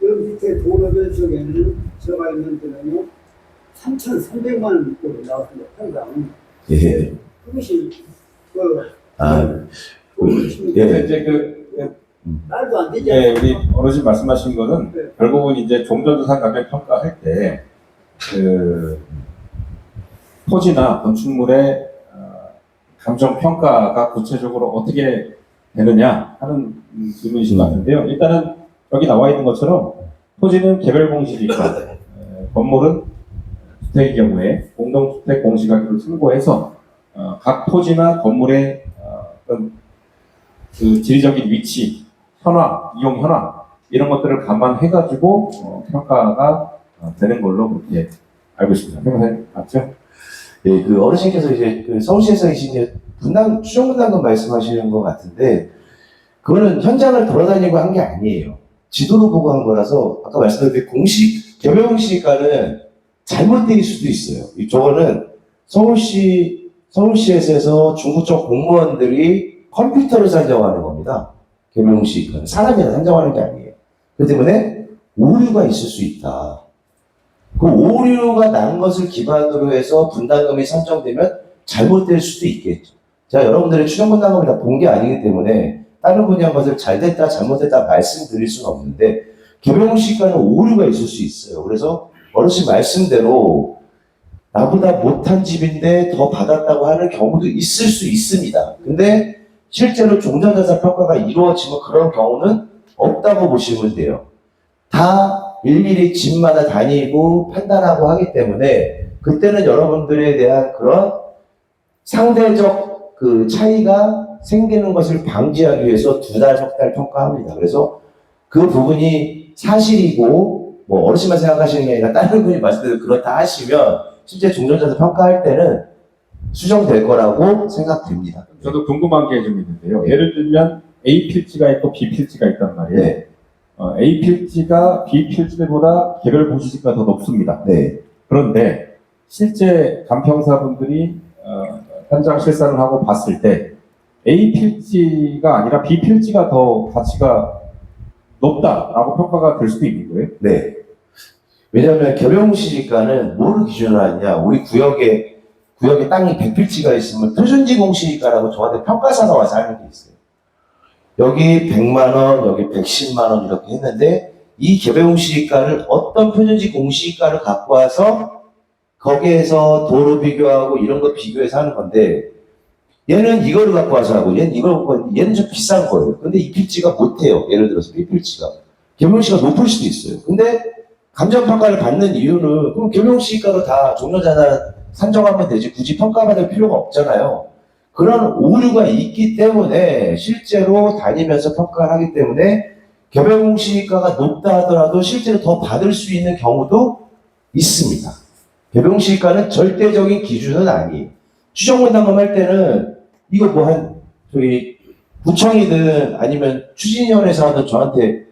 Speaker 3: 여기 밑에 도로변 쪽에는 제가 알면 때는요 3,300만 원꼴로 나왔습니다. 평당.
Speaker 2: 예.
Speaker 3: 그것이
Speaker 2: 예.
Speaker 1: 이제
Speaker 3: 말도 안 되지
Speaker 1: 네,
Speaker 3: 않습니까?
Speaker 1: 우리 어르신 말씀하신 거는
Speaker 3: 네.
Speaker 1: 결국은 이제 종전자산 가격 평가할 때 토지나 건축물의 감정 평가가 구체적으로 어떻게 되느냐 하는 질문이신 것 같은데요. 일단은 여기 나와 있는 것처럼 토지는 개별 공시지가, 건물은 주택의 경우에 공동주택 공시가격을 참고해서 각 토지나 건물의 어떤 그 지리적인 위치, 현황, 이용 현황 이런 것들을 감안해가지고 평가가 되는 걸로 그렇게 알고 있습니다. 변호사님 맞죠?
Speaker 2: 예, 그 어르신께서 이제 그 서울시에서 이제 추정 분담금 말씀하시는 것 같은데, 그거는 현장을 돌아다니고 한 게 아니에요. 지도로 보고 한 거라서, 아까 말씀드린 개별 공시가는 잘못될 수도 있어요. 저거는 서울시에서 중부 쪽 공무원들이 컴퓨터를 산정하는 겁니다. 개별 공시가는 사람이 산정하는 게 아니에요. 그렇기 때문에 오류가 있을 수 있다. 그 오류가 난 것을 기반으로 해서 분담금이 선정되면 잘못될 수도 있겠죠. 제가 여러분들의 추정 분담금을 다 본 게 아니기 때문에 다른 분야 한 것을 잘 됐다 잘못됐다 말씀드릴 수는 없는데, 개별 시가는 오류가 있을 수 있어요. 그래서 어르신 말씀대로 나보다 못한 집인데 더 받았다고 하는 경우도 있을 수 있습니다. 근데 실제로 종전자산 평가가 이루어지면 그런 경우는 없다고 보시면 돼요. 다 일일이 집마다 다니고 판단하고 하기 때문에 그때는 여러분들에 대한 그런 상대적 그 차이가 생기는 것을 방지하기 위해서 2달, 3달 평가합니다. 그래서 그 부분이 사실이고 뭐 어르신만 생각하시는 게 아니라 다른 분이 말씀대로 그렇다 하시면 실제 종전자산 평가할 때는 수정될 거라고 생각됩니다.
Speaker 1: 저도 궁금한 게 좀 있는데요. 예를 들면 A 필지가 있고 B 필지가 있단 말이에요.
Speaker 2: 네.
Speaker 1: A 필지가 B 필지보다 개별 공시지가 더 높습니다.
Speaker 2: 네.
Speaker 1: 그런데 실제 감평사분들이 현장 실사를 하고 봤을 때 A 필지가 아니라 B 필지가 더 가치가 높다라고 평가가 될 수도 있는 거예요.
Speaker 2: 네. 왜냐하면 개별 공시지가는 뭐를 기준으로 하느냐, 우리 구역에 땅이 100필지가 있으면 표준지 공시지가라고 저한테 평가사가 와서 하는 게 있어요. 여기 100만 원, 여기 110만 원 이렇게 했는데 이 개별 공시지가를 어떤 표준지 공시지가를 갖고 와서 거기에서 도로 비교하고 이런 거 비교해서 하는 건데, 얘는 이거를 갖고 와서 하고 얘는 이걸 갖고 와서, 얘는 좀 비싼 거예요. 근데 이 필지가 못해요. 예를 들어서 B필지가 개별공시가 높을 수도 있어요. 근데 감정평가를 받는 이유는 그럼 개별공시가로 다 종전자산 산정하면 되지 굳이 평가받을 필요가 없잖아요. 그런 오류가 있기 때문에 실제로 다니면서 평가를 하기 때문에 개별공시가가 높다 하더라도 실제로 더 받을 수 있는 경우도 있습니다. 개별공시가는 절대적인 기준은 아니에요. 추정분담금 할 때는 이거 뭐 저희 구청이든 아니면 추진위원회에서 하든 저한테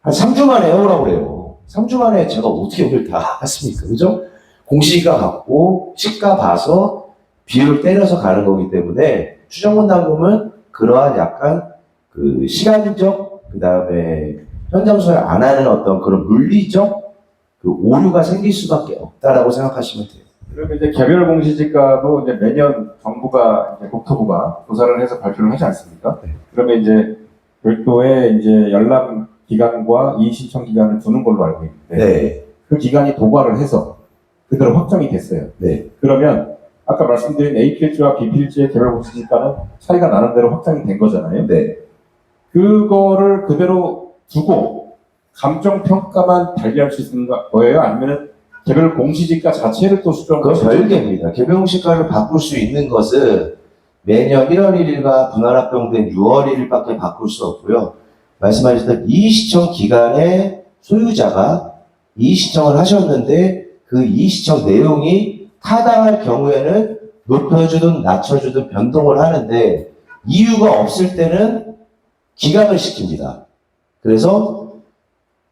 Speaker 2: 한 3주 만에 해오라고 그래요. 3주 만에 제가 어떻게 오늘 다 했습니까? 그죠? 공시가 갖고 시가 봐서 비율을 때려서 가는 거기 때문에 추정분담금은 그러한 약간 그 시간적, 그 다음에 현장 소열 안 하는 어떤 그런 물리적 그 오류가 생길 수밖에 없다라고 생각하시면 돼요.
Speaker 1: 그러면 이제 개별 공시지가도 이제 매년 정부가 이제 국토부가 조사를 해서 발표를 하지 않습니까?
Speaker 2: 네.
Speaker 1: 그러면 이제 별도의 이제 열람 기간과 이의 신청 기간을 두는 걸로 알고 있는데
Speaker 2: 네.
Speaker 1: 그 기간이 도과를 해서 그대로 확정이 됐어요.
Speaker 2: 네.
Speaker 1: 그러면 아까 말씀드린 A 필지와 B 필지의 개별 공시지가는 차이가 나는 대로 확정이 된 거잖아요.
Speaker 2: 네.
Speaker 1: 그거를 그대로 두고 감정 평가만 달리할 수 있는 거예요? 아니면 개별 공시지가 자체를 또 수정할
Speaker 2: 그건 별개입니다. 개별 공시가를 바꿀 수 있는 것은 매년 1월 1일과 분할합병된 6월 1일밖에 바꿀 수 없고요. 말씀하셨던 이의시청 기간에 소유자가 이의시청을 하셨는데 그 이의시청 내용이 타당할 경우에는 높여주든 낮춰주든 변동을 하는데 이유가 없을 때는 기각을 시킵니다. 그래서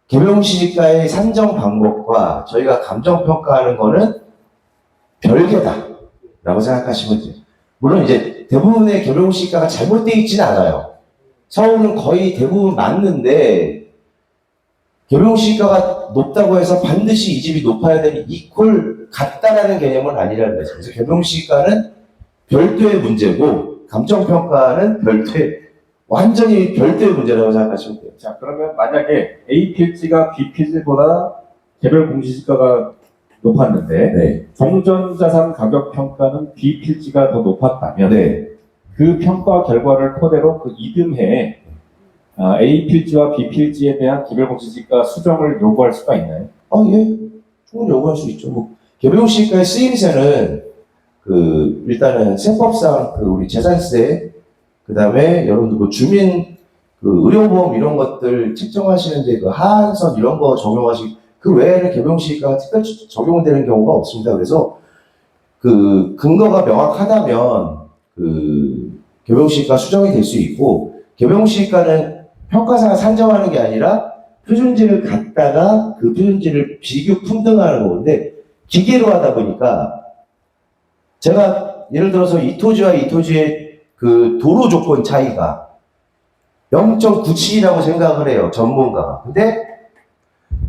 Speaker 2: 개별공시지가의 산정 방법과 저희가 감정평가하는 거는 별개다라고 생각하시면 돼요. 물론 이제 대부분의 개별공시지가가 잘못되어 있지는 않아요. 서울은 거의 대부분 맞는데 개별공시지가가 높다고 해서 반드시 이 집이 높아야 되는 이퀄 같다라는 개념은 아니라는 거죠. 그래서 개별공시지가는 별도의 문제고 감정평가는 완전히 별도의 문제라고 생각하시면 돼요.
Speaker 1: 자, 그러면 만약에 A 필지가 B 필지보다 개별 공시지가가 높았는데
Speaker 2: 네.
Speaker 1: 종전자산 가격 평가는 B 필지가 더 높았다면
Speaker 2: 네.
Speaker 1: 그 평가 결과를 토대로 그 이듬해에 A 필지와 B 필지에 대한 개별 공시지가 수정을 요구할 수가 있나요?
Speaker 2: 예. 충분히 요구할 수 있죠. 뭐, 개별공시지가의 쓰임새는 일단은 세법상 우리 재산세, 그 다음에 여러분들 주민 의료보험 이런 것들 책정하시는데 하한선 이런 거 그 외에는 개별공시지가가 특별히 적용되는 경우가 없습니다. 그래서 근거가 명확하다면 개별공시지가 수정이 될 수 있고, 개별공시지가는 평가사가 산정하는 게 아니라 표준지를 갖다가 그 표준지를 비교 평등하는 건데, 기계로 하다 보니까 제가 예를 들어서 이 토지와 이 토지의 도로 조건 차이가 0.97이라고 생각을 해요, 전문가가. 근데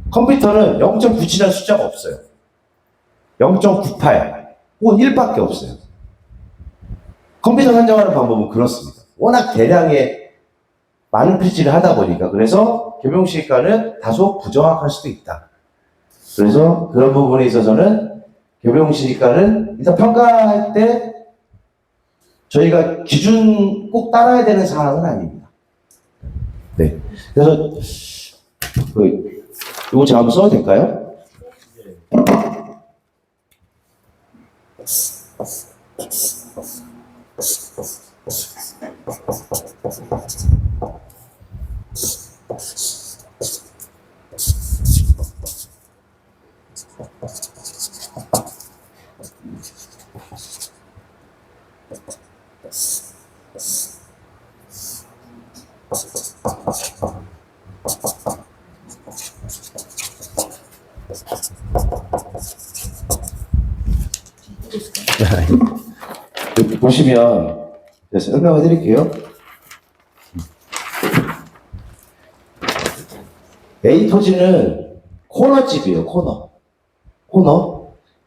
Speaker 2: 컴퓨터는 0.97이라는 숫자가 없어요. 0.98 혹은 1밖에 없어요. 컴퓨터 산정하는 방법은 그렇습니다. 워낙 대량의 많은 필지를 하다 보니까. 그래서 개별공시지가는 다소 부정확할 수도 있다. 그래서 그런 부분에 있어서는 개별공시지가는 일단 평가할 때 저희가 기준 꼭 따라야 되는 사항은 아닙니다. 네. 그래서 이거 제가 한번 써도 될까요? 여기 보시면 제가 설명해 드릴게요. A 토지는 코너집이에요. 코너.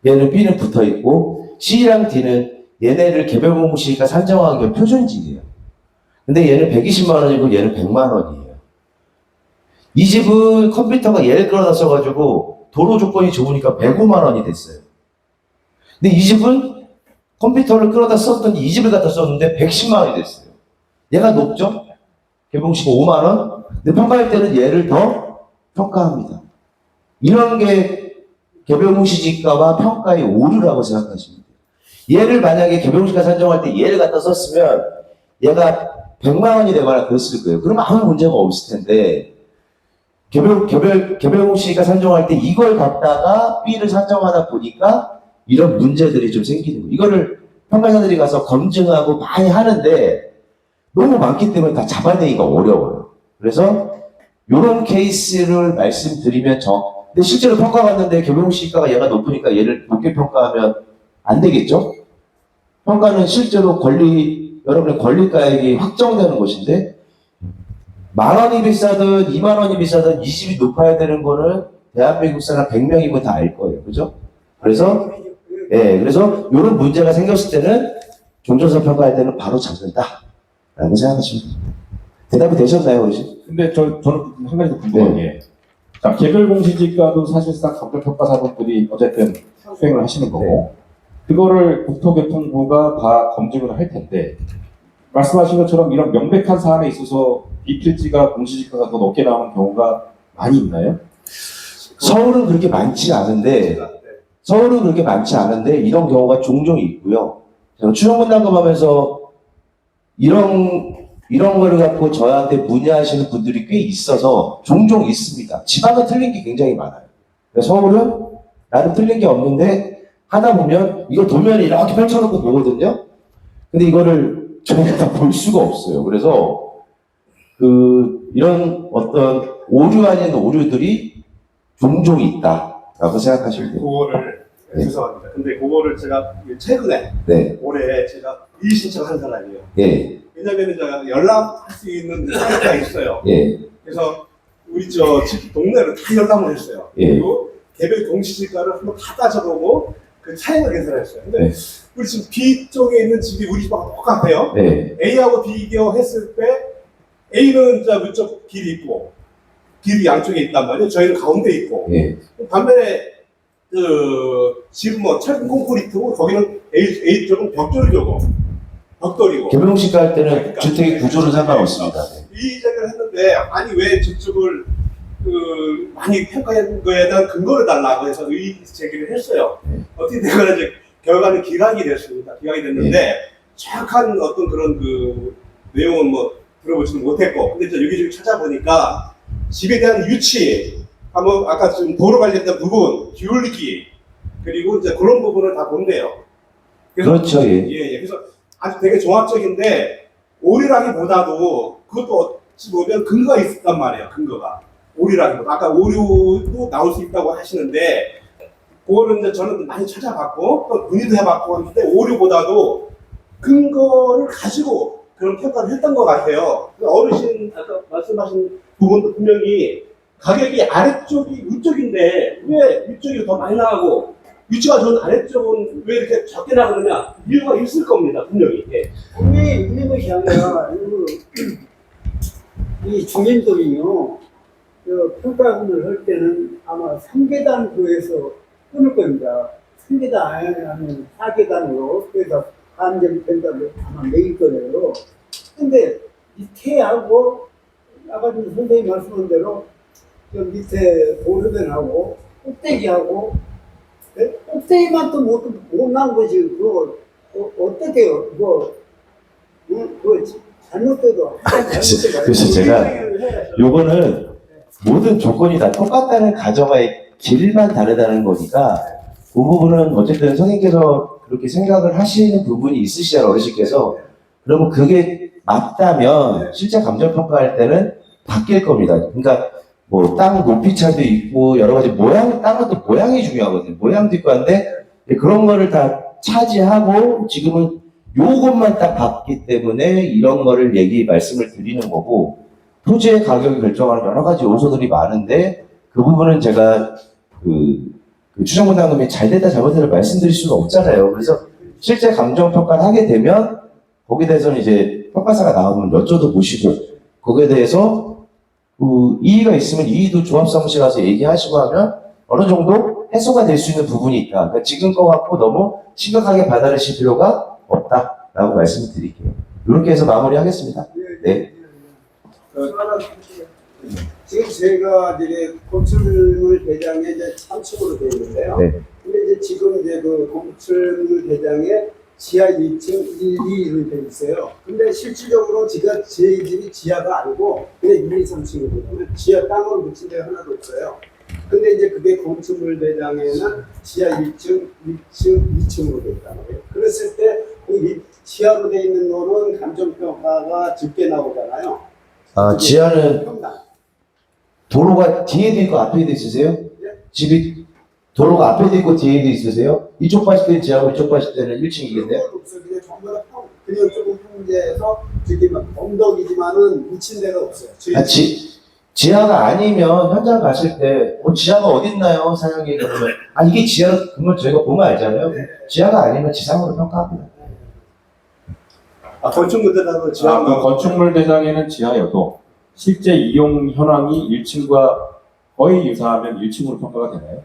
Speaker 2: 얘는 B는 붙어 있고 C랑 D는 얘네를 개별공시지가 산정하기 위한 표준집이에요. 근데 얘는 120만 원이고 얘는 100만 원이에요. 이 집은 컴퓨터가 얘를 끌어다 써가지고 도로 조건이 좋으니까 105만 원이 됐어요. 근데 이 집은 컴퓨터를 끌어다 썼더니 이 집을 갖다 썼는데 110만 원이 됐어요. 얘가 높죠? 개별공시지가 5만 원? 근데 평가할 때는 얘를 더 평가합니다. 이런 게 개별공시지가와 평가의 오류라고 생각하시면 돼요. 얘를 만약에 개별공시지가 산정할 때 얘를 갖다 썼으면 얘가 100만 원이 되거나 그랬을 거예요. 그러면 아무 문제가 없을 텐데 개별공시지가 산정할 때 이걸 갖다가 B를 산정하다 보니까 이런 문제들이 좀 생기는 거예요. 이거를 평가사들이 가서 검증하고 많이 하는데 너무 많기 때문에 다 잡아내기가 어려워요. 그래서 이런 케이스를 말씀드리면 근데 실제로 평가받는데 개별공시지가가 얘가 높으니까 얘를 높게 평가하면 안 되겠죠? 평가는 실제로 여러분의 권리가액이 확정되는 것인데 10,000원이 비싸든 20,000원이 비싸든 이 집이 높아야 되는 거는 대한민국 사람 100명이면 다 알 거예요. 그죠? 그래서 이런 문제가 생겼을 때는 종전선 평가할 때는 바로 잡는다 라고 생각하시면 됩니다. 대답이 되셨나요, 어르신?
Speaker 1: 근데 저는 한 가지 더 궁금한 게, 자, 개별 공시지가도 사실상 감정평가사분들이 어쨌든 수행을 하시는 거고, 그거를 국토교통부가 다 검증을 할 텐데, 말씀하신 것처럼 이런 명백한 사안에 있어서 비필지가 공시지가가 더 높게 나오는 경우가 많이 있나요?
Speaker 2: 서울은 그렇게 많지 않은데 이런 경우가 종종 있고요. 제가 추정문 점검하면서 이런 거를 갖고 저한테 문의하시는 분들이 꽤 있어서 종종 있습니다. 지방은 틀린 게 굉장히 많아요. 서울은 나는 틀린 게 없는데 하다 보면 이거 도면을 이렇게 펼쳐놓고 보거든요. 근데 이거를 저희가 다 볼 수가 없어요. 그래서 이런 어떤 오류 아닌 오류들이 종종 있다라고 생각하시면 돼요.
Speaker 4: 그거를 죄송합니다. 근데 그거를 제가 최근에 올해 제가 이의 신청한 사람이에요. 왜냐면은 제가 연락할 수 있는 사이트가 있어요. 그래서 우리 집 동네를 다 열람을 했어요.
Speaker 2: 예.
Speaker 4: 그리고 개별 동시지가를 한번 다 따져보고 그 차이를 계산했어요. 근데
Speaker 2: 네.
Speaker 4: 우리 지금 B 쪽에 있는 집이 우리 집하고 똑같아요.
Speaker 2: 네.
Speaker 4: A하고 비교했을 때 A는 이제 위쪽 길이 있고 B도 양쪽에 있단 말이에요. 저희는 가운데 있고.
Speaker 2: 예.
Speaker 4: 반면에 집은 뭐 철근 콘크리트고 거기는 A 쪽은 벽돌이고 벽돌이고.
Speaker 2: 개별공시가 할 때는 주택의 구조는 상관없습니다. 네.
Speaker 4: 이 얘기를 했는데 아니 왜 저쪽을 많이 평가한 거에 대한 근거를 달라고 해서 의 제기를 했어요. 어떻게 되거나 이제 결과는 기각이 됐습니다. 기각이 됐는데 정확한 어떤 그런 내용은 뭐 들어보지는 못했고, 근데 이제 여기저기 찾아보니까 집에 대한 유치, 한번 아까 지금 도로 관련된 부분, 기울기, 그리고 이제 그런 부분을 다 본대요.
Speaker 2: 그렇죠. 예.
Speaker 4: 예. 그래서 아주 되게 종합적인데 오류라기보다도 그것도 어찌 보면 근거가 있었단 말이에요. 근거가 오류라기보다 아까 오류도 나올 수 있다고 하시는데 그거는 이제 저는 많이 찾아봤고 또 문의도 해봤고 하는데 오류보다도 근거를 가지고 그런 평가를 했던 것 같아요. 어르신 아까 말씀하신 부분도 분명히 가격이 아래쪽이 위쪽인데 왜 위쪽이 더 많이 나가고 위치가 좋은 아래쪽은 왜 이렇게 적게 나가느냐 이유가 있을 겁니다. 분명히. 예.
Speaker 3: 왜 있는 것이 아니라 이 주민들이요 평가금을 할 때는 아마 3계단 구에서 끊을 겁니다. 3계단 아니면 4계단으로 그래서 한정된다고 아마 매길 거예요. 근데 밑에하고 아까 선생님 말씀한 대로 저 밑에 도로변하고 꼭대기하고 꼭대기만 또 못 난 거지. 그거 어떻게요? 그거 잘못돼도
Speaker 2: 그래서 제가 요거는 모든 조건이 다 똑같다는 가정의 길만 다르다는 거니까 그 부분은 어쨌든 선생님께서 그렇게 생각을 하시는 부분이 있으시잖아요, 어르신께서. 그러면 그게 맞다면 실제 감정평가할 때는 바뀔 겁니다. 그러니까 뭐 땅 높이 차도 있고 여러 가지 모양, 땅은 또 모양이 중요하거든요. 모양도 있고 한데 그런 거를 다 차지하고 지금은 요것만 딱 봤기 때문에 이런 거를 말씀을 드리는 거고 토지의 가격을 결정하는 여러 가지 요소들이 많은데 그 부분은 제가 그 추정분담금이 잘 됐다 잘못됐다 말씀드릴 수는 없잖아요. 그래서 실제 감정평가를 하게 되면 거기에 대해서는 이제 평가사가 나오면 여쭤도 보시고 거기에 대해서 이의가 있으면 이의도 종합사무실 가서 얘기하시고 하면 어느 정도 해소가 될 수 있는 부분이 있다. 그러니까 지금 거 갖고 너무 심각하게 받아들이실 필요가 없다라고 말씀을 드릴게요. 이렇게 해서 마무리하겠습니다. 네.
Speaker 3: 지금 제가 이제 건축물 대장에 이제 3층으로 되어 있는데요.
Speaker 2: 네.
Speaker 3: 근데 이제 지금 이제 그 건축물 대장에 지하 2층 1, 2로 되어 있어요. 근데 실질적으로 제 집이 지하가 아니고 그냥 1, 2, 3층이거든요. 지하 땅으로 묻힌 데가 하나도 없어요. 근데 이제 그게 건축물 대장에는 지하 1층, 1층, 2층으로 되어 있단 말이에요. 그랬을 때 그 지하로 되어 있는 거는 감정평가가 적게 나오잖아요.
Speaker 2: 지하는
Speaker 3: 평당.
Speaker 2: 도로가 뒤에도 있고 앞에도 있으세요?
Speaker 3: 네?
Speaker 2: 집이 도로가 앞에도 있고 뒤에도 있으세요? 이쪽 봤을 때는 지하고 이쪽 봤을 때는 1층이겠네요?
Speaker 3: 그냥 전부 다 그냥 조금 평지에서 저기 막 언덕이지만은 묻힌 데가 없어요.
Speaker 2: 지하가 아니면 현장 갔을 때 지하가 어딨나요? 사장님 그러면 이게 지하 그러면 저희가 보면 알잖아요. 지하가 아니면 지상으로 평가합니다.
Speaker 4: 건축물 대장은 지하.
Speaker 1: 건축물 대장에는 지하여도 실제 이용 현황이 1층과 거의 유사하면 1층으로 평가가 되나요?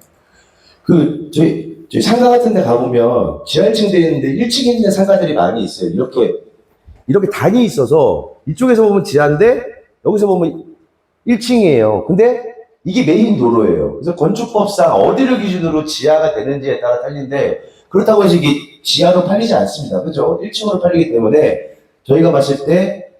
Speaker 2: 저희 상가 같은 데 가보면 지하 1층 되어 있는데 1층에 있는 상가들이 많이 있어요. 이렇게 단이 있어서 이쪽에서 보면 지하인데 여기서 보면 1층이에요. 근데 이게 메인 도로예요. 그래서 건축법상 어디를 기준으로 지하가 되는지에 따라 틀린데 그렇다고 해서 이게 지하로 팔리지 않습니다. 그죠? 1층으로 팔리기 때문에 저희가 봤을 때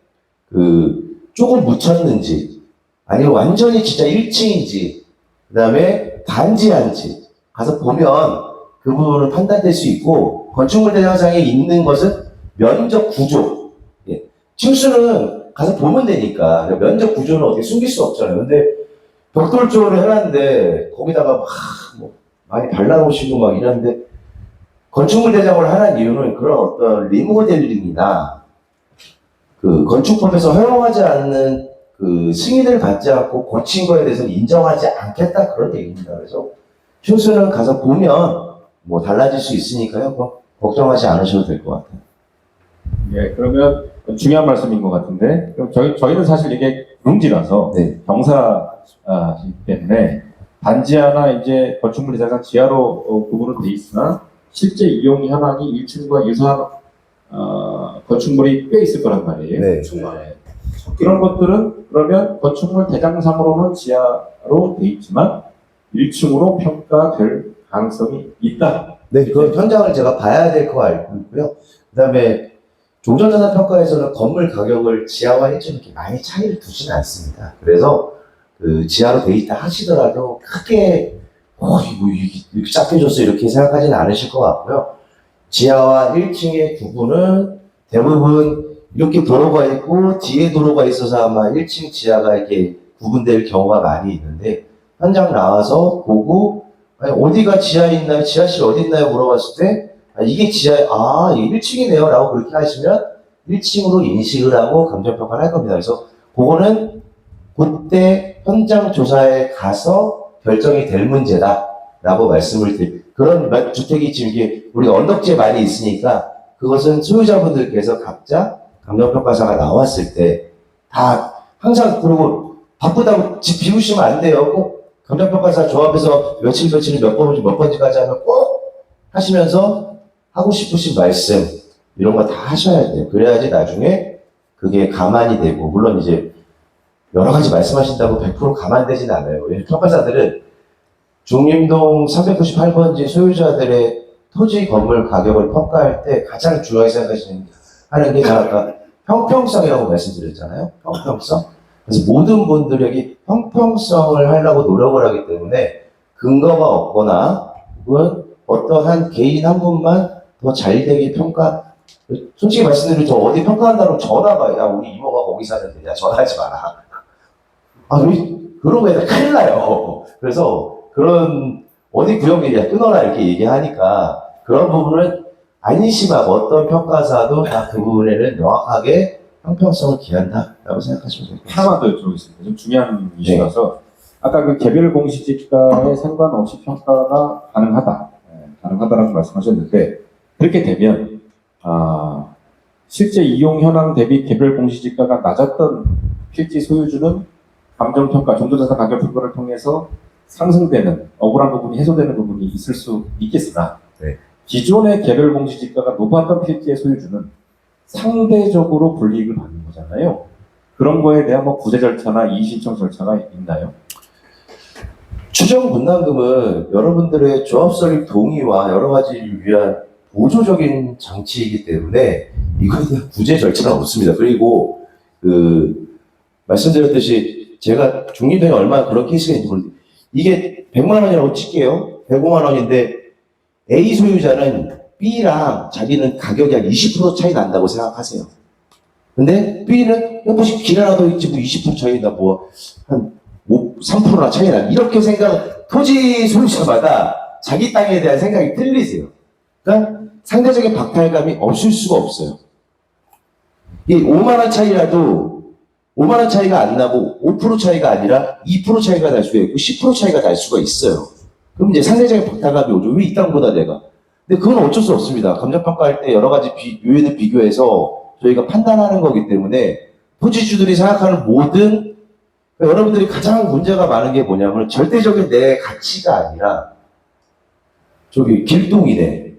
Speaker 2: 조금 묻혔는지 아니면 완전히 진짜 1층인지 그 다음에 반지한지 가서 보면 그 부분은 판단될 수 있고 건축물 대장상에 있는 것은 면적 구조 층수는 가서 보면 되니까 면적 구조는 어떻게 숨길 수 없잖아요. 근데 벽돌 쪽으로 해놨는데 거기다가 막 많이 발라놓으시고 막 이러는데 건축물 대장을 하는 이유는 그런 어떤 리모델링이나 건축법에서 허용하지 않는 그 승인을 받지 않고 고친 거에 대해서는 인정하지 않겠다 그런 얘기입니다. 그래서 효수는 가서 보면 뭐 달라질 수 있으니까요. 뭐 걱정하지 않으셔도 될 것 같아요.
Speaker 1: 예, 그러면 중요한 말씀인 것 같은데, 그럼 저희는 사실 이게 농지라서
Speaker 2: 네.
Speaker 1: 경사이기 때문에 단지 하나 이제 건축물 이사가 지하로 구분은 돼 있으나 실제 이용 현황이 1층과 유사한 건축물이 꽤 있을 거란 말이에요.
Speaker 2: 네.
Speaker 1: 네. 그런 것들은 그러면 건축물 대장상으로는 지하로 돼 있지만 1층으로 평가될 가능성이 있다.
Speaker 2: 네, 그 현장을 제가 봐야 될 거 알고 있고요. 그 다음에 종전자산 평가에서는 건물 가격을 지하와 1층 이렇게 많이 차이를 두지는 않습니다. 그래서 그 지하로 돼 있다 하시더라도 크게 뭐 이렇게 작게 줬어 이렇게 생각하지는 않으실 것 같고요. 지하와 1층의 구분은 대부분 이렇게 도로가 있고 뒤에 도로가 있어서 아마 1층 지하가 이렇게 구분될 경우가 많이 있는데 현장 나와서 보고 아니, 어디가 지하에 있나요? 지하실 어디 있나요? 물어봤을 때 이게 이게 1층이네요 라고 그렇게 하시면 1층으로 인식을 하고 감정평가를 할 겁니다. 그래서 그거는 그때 현장 조사에 가서 결정이 될 문제다 라고 말씀을 드립니다. 그런 주택이 지금 이게 우리가 언덕지에 많이 있으니까 그것은 소유자분들께서 각자 감정평가사가 나왔을 때 다 항상 그러고 바쁘다고 집 비우시면 안 돼요. 꼭 감정평가사 조합에서 며칠 몇 번까지 하면 꼭 하시면서 하고 싶으신 말씀 이런 거 다 하셔야 돼요. 그래야지 나중에 그게 가만히 되고 물론 이제 여러 가지 말씀하신다고 100% 가만되진 않아요. 평가사들은 중림동 398번지 소유자들의 토지 건물 가격을 평가할 때 가장 중요하게 생각하는 게 제가 아까 형평성이라고 말씀드렸잖아요. 형평성. 그래서 모든 분들에게 형평성을 하려고 노력을 하기 때문에 근거가 없거나 혹은 어떠한 개인 한 분만 더 잘되게 평가 솔직히 말씀드리면 저 어디 평가한다고 전화가 야 우리 이모가 거기 사는데 야 전화하지 마라. 우리 그런 거에 큰일 나요. 그래서 그런 어디 구역이야 끊어라 이렇게 얘기하니까 그런 부분은 안심하고 어떤 평가사도 다 그 부분에는 명확하게 형평성을 기한다라고 생각하시면 될 것 같습니다.
Speaker 1: 하나만 더 여쭤보겠습니다. 좀 중요한 이슈라서 아까 그 개별 공시지가에 상관없이 평가가 가능하다. 가능하다라고 말씀하셨는데 그렇게 되면 실제 이용 현황 대비 개별 공시지가가 낮았던 필지 소유주는 감정평가, 종전자산 가격평가를 통해서 상승되는 억울한 부분이 해소되는 부분이 있을 수 있겠으나
Speaker 2: 네.
Speaker 1: 기존의 개별 공시지가가 높았던 필지의 소유주는 상대적으로 불이익을 받는 거잖아요. 그런 거에 대한 뭐 구제 절차나 이의신청 절차가 있나요?
Speaker 2: 추정 분담금은 여러분들의 조합 설립 동의와 여러 가지를 위한 보조적인 장치이기 때문에 이거에 대한 구제 절차는 없습니다. 그리고 말씀드렸듯이 제가 중림동에 얼마나 그런 케이스가 있는지 모르겠는데 이게 100만 원이라고 칠게요. 105만 원인데 A 소유자는 B랑 자기는 가격이 한 20% 차이 난다고 생각하세요. 근데 B는 혹시 길 하나 더 있지 뭐 20% 차이 나 뭐 한 3%나 차이 나 이렇게 토지 소유자마다 자기 땅에 대한 생각이 틀리세요. 그러니까 상대적인 박탈감이 없을 수가 없어요. 이 5만 원 차이라도 5만 원 차이가 안 나고 5% 차이가 아니라 2% 차이가 날 수가 있고 10% 차이가 날 수가 있어요. 그럼 이제 상대적인 박탈감이 오죠. 왜 이 땅보다 내가? 근데 그건 어쩔 수 없습니다. 감정평가할 때 여러 가지 요인을 비교해서 저희가 판단하는 거기 때문에 토지주들이 생각하는 모든 여러분들이 가장 문제가 많은 게 뭐냐면 절대적인 내 가치가 아니라 저기 길동이네,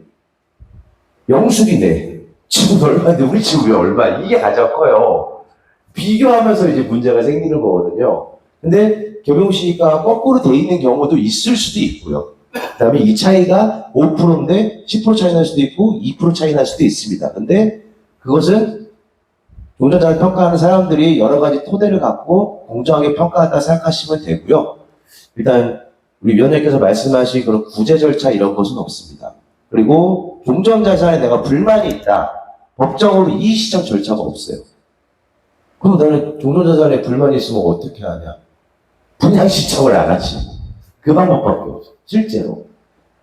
Speaker 2: 영숙이네, 집은 얼마인데 우리 집은 왜 얼마? 이게 가장 커요. 비교하면서 이제 문제가 생기는 거거든요. 근데 경영시가 거꾸로 돼 있는 경우도 있을 수도 있고요. 그 다음에 이 차이가 5%인데 10% 차이 날 수도 있고 2% 차이 날 수도 있습니다. 근데 그것은 종전자를 평가하는 사람들이 여러 가지 토대를 갖고 공정하게 평가한다 생각하시면 되고요. 일단 우리 위원장님께서 말씀하신 그런 구제 절차 이런 것은 없습니다. 그리고 종전자산에 내가 불만이 있다. 법적으로 이의시정 절차가 없어요. 그럼 나는 종전자산에 불만이 있으면 어떻게 하냐? 분양신청을 안 하지. 그 방법밖에 없어. 실제로.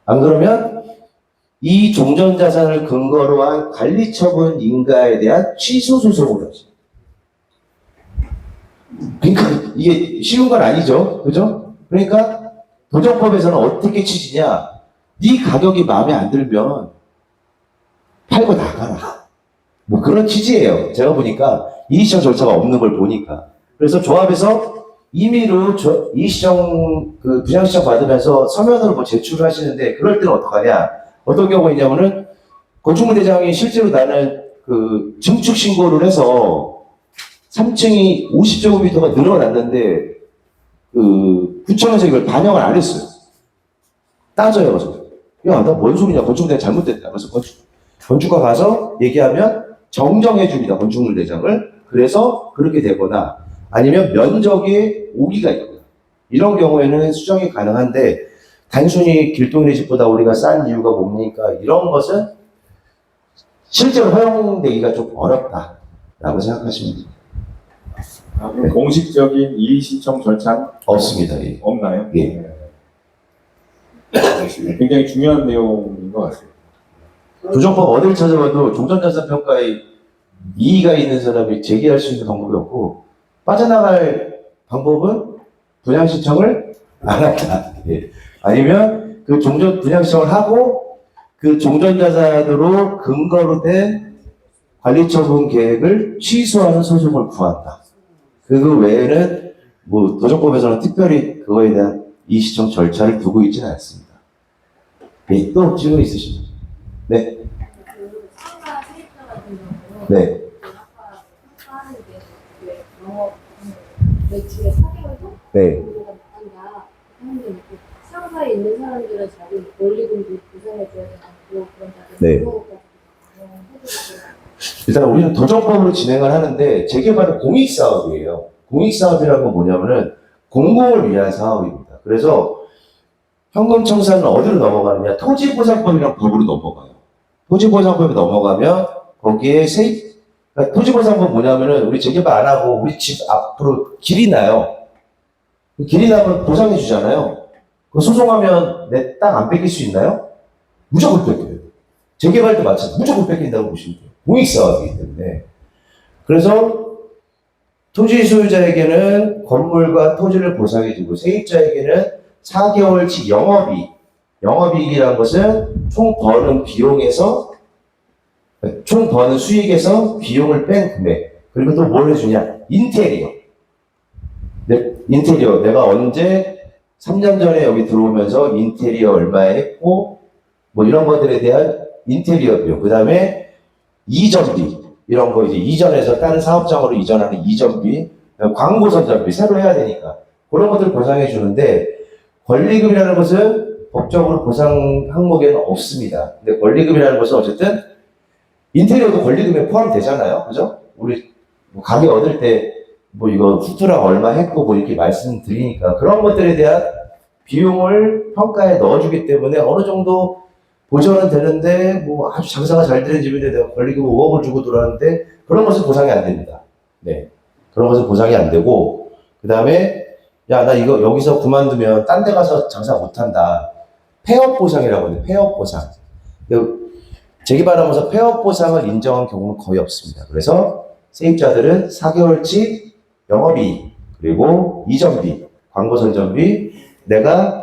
Speaker 2: 안 그러면 이 종전자산을 근거로 한 관리처분 인가에 대한 취소소송을 하지. 그러니까 이게 쉬운 건 아니죠. 그죠? 그러니까 도정법에서는 어떻게 취지냐? 네 가격이 마음에 안 들면 팔고 나가라. 뭐 그런 취지예요. 제가 보니까 이의시정 절차가 없는 걸 보니까. 그래서 조합에서 임의로 이의시정 그 부양시정 받으면서 서면으로 뭐 제출을 하시는데 그럴 때는 어떡하냐? 어떤 경우가 있냐면은 건축물 대장이 실제로 나는 그 증축 신고를 해서 3층이 50제곱미터가 늘어났는데 그 구청에서 이걸 반영을 안 했어요. 따져요. 그래서 야, 나 뭔 소리냐? 건축물 대장 잘못됐다. 그래서 건축가 가서 얘기하면 정정해 줍니다. 건축물 대장을. 그래서 그렇게 되거나 아니면 면적이 오기가 있거나 이런 경우에는 수정이 가능한데 단순히 길동이네 집보다 우리가 싼 이유가 뭡니까? 이런 것은 실제로 허용되기가 좀 어렵다라고 생각하시면 됩니다.
Speaker 1: 그럼 공식적인 이의 신청 절차는
Speaker 2: 없습니다. 예.
Speaker 1: 없나요?
Speaker 2: 예.
Speaker 1: 네. 굉장히 중요한 내용인 것 같습니다.
Speaker 2: 조정법 어딜 찾아봐도 종전자산 평가에 이의가 있는 사람이 제기할 수 있는 방법이 없고 빠져나갈 방법은 분양 신청을 안 한다. 예. 아니면 그 종전 분양 신청을 하고 그 종전자산으로 근거로 된 관리처분 계획을 취소하는 소송을 구한다. 그 외에는 뭐 도정법에서는 특별히 그거에 대한 이의신청 절차를 두고 있지는 않습니다. 예, 또 질문 있으십니까? 네.
Speaker 5: 상가 세입자 같은 경우는
Speaker 2: 네.
Speaker 5: 아까 평가하는 게 영업 매출의 4개월도
Speaker 2: 네.
Speaker 5: 정도가 나간다 하는데 상가에 있는 사람들은 자기 원리금도 보상해줘야 되고 그런 자들
Speaker 2: 네. 일단 우리는 도정법으로 진행을 하는데 재개발은 공익사업이에요. 공익사업이라는 건 뭐냐면은 공공을 위한 사업입니다. 그래서 현금 청산은 어디로 넘어가느냐? 토지보상법이랑 법으로 넘어가요. 토지보상법에 넘어가면 거기에 세입, 그러니까 토지보상법 뭐냐면은 우리 재개발 안 하고 우리 집 앞으로 길이 나요. 길이 나면 보상해 주잖아요. 그 소송하면 내 땅 안 뺏길 수 있나요? 무조건 뺏겨요. 재개발도 마찬가지. 무조건 뺏긴다고 보시면 돼요. 공익사업이기 때문에. 그래서 토지 소유자에게는 건물과 토지를 보상해주고 세입자에게는 4개월치 영업이익이라는 것은 총 버는 비용에서 총 버는 수익에서 비용을 뺀 금액. 그리고 또 뭘 해주냐? 인테리어. 인테리어. 내가 언제 3년 전에 여기 들어오면서 인테리어 얼마에 했고 뭐 이런 것들에 대한 인테리어 비용. 그 다음에 이전비. 이런 거 이제 이전해서 다른 사업장으로 이전하는 이전비. 광고 선전비. 새로 해야 되니까. 그런 것들을 보상해 주는데 권리금이라는 것은 법적으로 보상 항목에는 없습니다. 근데 권리금이라는 것은 어쨌든 인테리어도 권리금에 포함되잖아요. 그죠? 우리 뭐 가게 얻을 때 뭐 이거 후투랑 얼마 했고 뭐 이렇게 말씀드리니까 그런 것들에 대한 비용을 평가에 넣어주기 때문에 어느 정도 보전은 되는데 뭐 아주 장사가 잘 되는 집인데 내가 권리금 5억을 주고 들어왔는데 그런 것은 보상이 안 됩니다. 네. 그런 것은 보상이 안 되고 그 다음에 야, 나 이거 여기서 그만두면 딴 데 가서 장사 못한다. 폐업 보상이라고 해요. 폐업 보상. 재개발하면서 폐업 보상을 인정한 경우는 거의 없습니다. 그래서 세입자들은 4개월치 영업이익, 그리고 이전비, 광고 선전비, 내가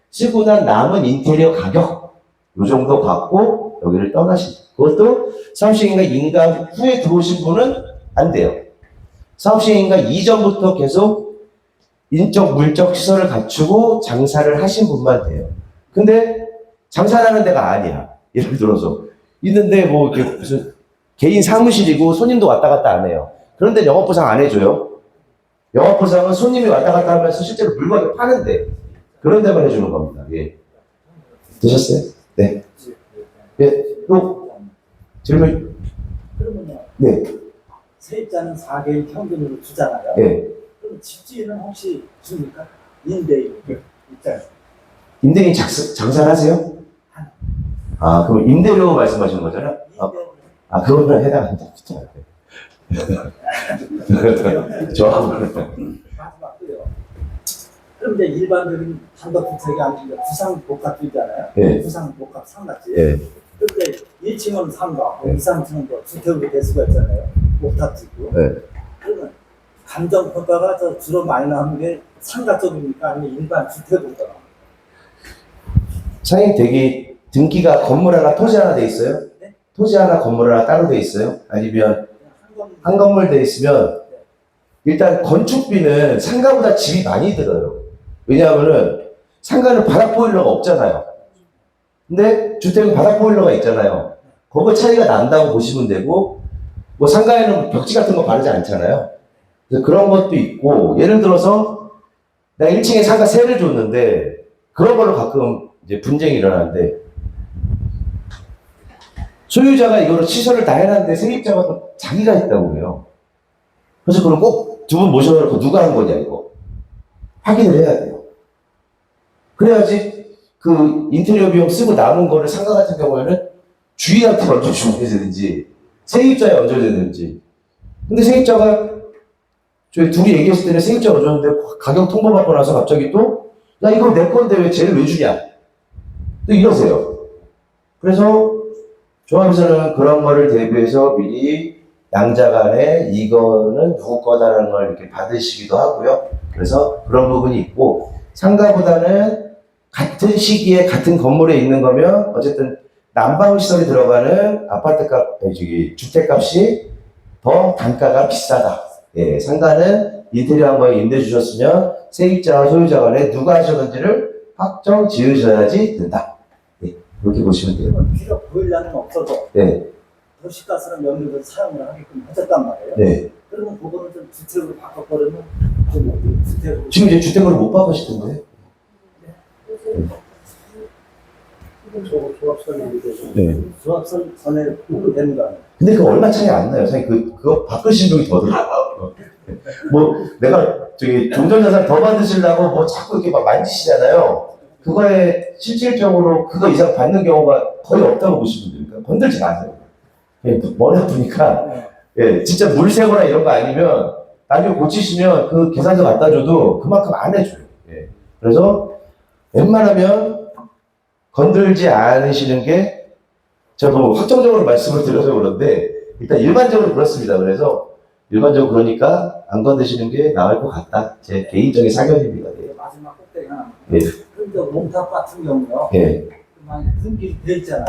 Speaker 2: 쓰고 난 남은 인테리어 가격, 요 정도 받고 여기를 떠나신다. 그것도 사업시행인가 인가 후에 들어오신 분은 안 돼요. 사업시행인가 이전부터 계속 인적, 물적 시설을 갖추고 장사를 하신 분만 돼요. 근데 장사하는 데가 아니야. 예를 들어서. 있는데 뭐 무슨 개인 사무실이고 손님도 왔다 갔다 안 해요. 그런데 영업보상 안 해줘요. 영업보상은 손님이 왔다 갔다 하면서 실제로 물건을 파는데 그런 데만 해주는 겁니다. 예. 되셨어요? 네. 예, 또 질문.
Speaker 6: 그러면요.
Speaker 2: 네.
Speaker 6: 세입자는 4개월 평균으로 주잖아요.
Speaker 2: 예.
Speaker 6: 그럼 집주인은 혹시 줍니까? 임대인 입장.
Speaker 2: 임대인 장사를 하세요? 아, 그럼 임대료 말씀하시는 거잖아요? 그거는 해당한다. 저하고는.
Speaker 6: 마지막으로요. 그럼 이제 일반적인 단독주택이 아니라 부상복합주잖아요.
Speaker 2: 예.
Speaker 6: 부상복합 상가지.
Speaker 2: 예.
Speaker 6: 그런데 1층은 상가, 2, 3층은 또 주택으로 될 수가 있잖아요. 복합지고.
Speaker 2: 예.
Speaker 6: 그러면 감정 평가가 저 주로 많이 나오는 게 상가 쪽입니까? 아니면 일반 주택입니까?
Speaker 2: 사장님 되게 등기가 건물 하나 토지 하나 돼 있어요?
Speaker 6: 네?
Speaker 2: 토지 하나 건물 하나 따로 돼 있어요? 아니면
Speaker 6: 한
Speaker 2: 한 건물 돼 있으면 일단 건축비는 상가보다 집이 많이 들어요. 왜냐하면은 상가는 바닥 보일러가 없잖아요. 근데 주택은 바닥 보일러가 있잖아요. 그거 차이가 난다고 보시면 되고, 뭐 상가에는 벽지 같은 거 바르지 않잖아요. 그래서 그런 것도 있고, 예를 들어서 내가 1층에 상가 세를 줬는데 그런 걸로 가끔 이제 분쟁이 일어나는데, 소유자가 이거를 취소를 다 해놨는데 세입자가 또 자기가 했다고 그래요. 그래서 그걸 꼭 두 분 모셔놓고 누가 한 거냐 이거 확인을 해야 돼요. 그래야지 그 인테리어 비용 쓰고 남은 거를 상가 같은 경우에는 주인한테 얹어주면 되든지 세입자에 얹어야 되는지. 근데 세입자가 저희 둘이 얘기했을 때는 세입자가 얹었는데 가격 통보받고 나서 갑자기 또 야 이거 내 건데 왜 쟤를 왜 주냐 또 이러세요. 그래서 조합에서는 그런 거를 대비해서 미리 양자 간에 이거는 누구 거다라는 걸 이렇게 받으시기도 하고요. 그래서 그런 부분이 있고, 상가보다는 같은 시기에 같은 건물에 있는 거면 어쨌든 난방 시설이 들어가는 아파트 값, 주택 값이 더 단가가 비싸다. 예, 상가는 인테리어 한 거에 임대 주셨으면 세입자와 소유자 간에 누가 하셨는지를 확정 지으셔야지 된다. 예, 그렇게 보시면 돼요.
Speaker 6: 그러면 필요 보일러는 없어도
Speaker 2: 네,
Speaker 6: 도시가스는 연료를 사용을 하게끔 하셨단 말이에요.
Speaker 2: 네.
Speaker 6: 그러면 그거는 좀 주택으로 바꿔버리면 좀 주택으로.
Speaker 2: 지금 이제 주택으로 못 바꾸시던데.
Speaker 3: 조합선이
Speaker 2: 네.
Speaker 6: 조합선 전에 되는 거 아니에요?
Speaker 2: 근데 그 얼마 차이 안 나요. 사실 그거 바꾸신 분이 더 들어요. 뭐, 내가 종전자산 더 받으시려고 뭐 자꾸 이렇게 막 만지시잖아요. 그거에 실질적으로 그거 이상 받는 경우가 거의 없다고 보시면 됩니다. 건들지 마세요. 예, 머리 아프니까, 예, 진짜 물 새거나 이런 거 아니면 나중에 고치시면 그 계산서 갖다 줘도 그만큼 안 해줘요. 예. 그래서 웬만하면 건들지 않으시는 게 제가 뭐 확정적으로 말씀을 드려서 그런데 일단 일반적으로 그렇습니다. 그래서 일반적으로 그러니까 안 건드시는 게 나을 것 같다. 제 개인적인 사견입니다. 예.
Speaker 6: 마지막 꼭대기 하나.
Speaker 2: 예.
Speaker 6: 그런데 몽탑 같은 경우요.
Speaker 2: 예.
Speaker 6: 만약 등기 돼 있잖아요.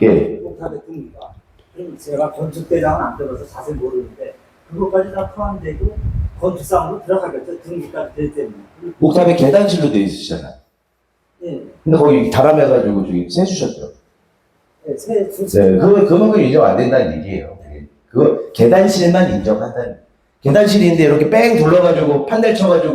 Speaker 2: 예.
Speaker 6: 몽탑의 등기가. 그럼 제가 건축대장은 안 들어서 자세히 모르는데 그것까지 다 포함되고 건축상으로 들어가겠죠. 등기까지 될 때문에.
Speaker 2: 옥탑에 계단실로 되어 있으시잖아요.
Speaker 6: 예.
Speaker 2: 근데 거기 다람해가지고 저기 세주셨죠.
Speaker 6: 네, 새
Speaker 2: 네, 그만큼 인정 안 된다는 얘기예요. 그거 계단실만 인정한다는. 계단실인데 이렇게 뺑 둘러가지고 판넬 쳐가지고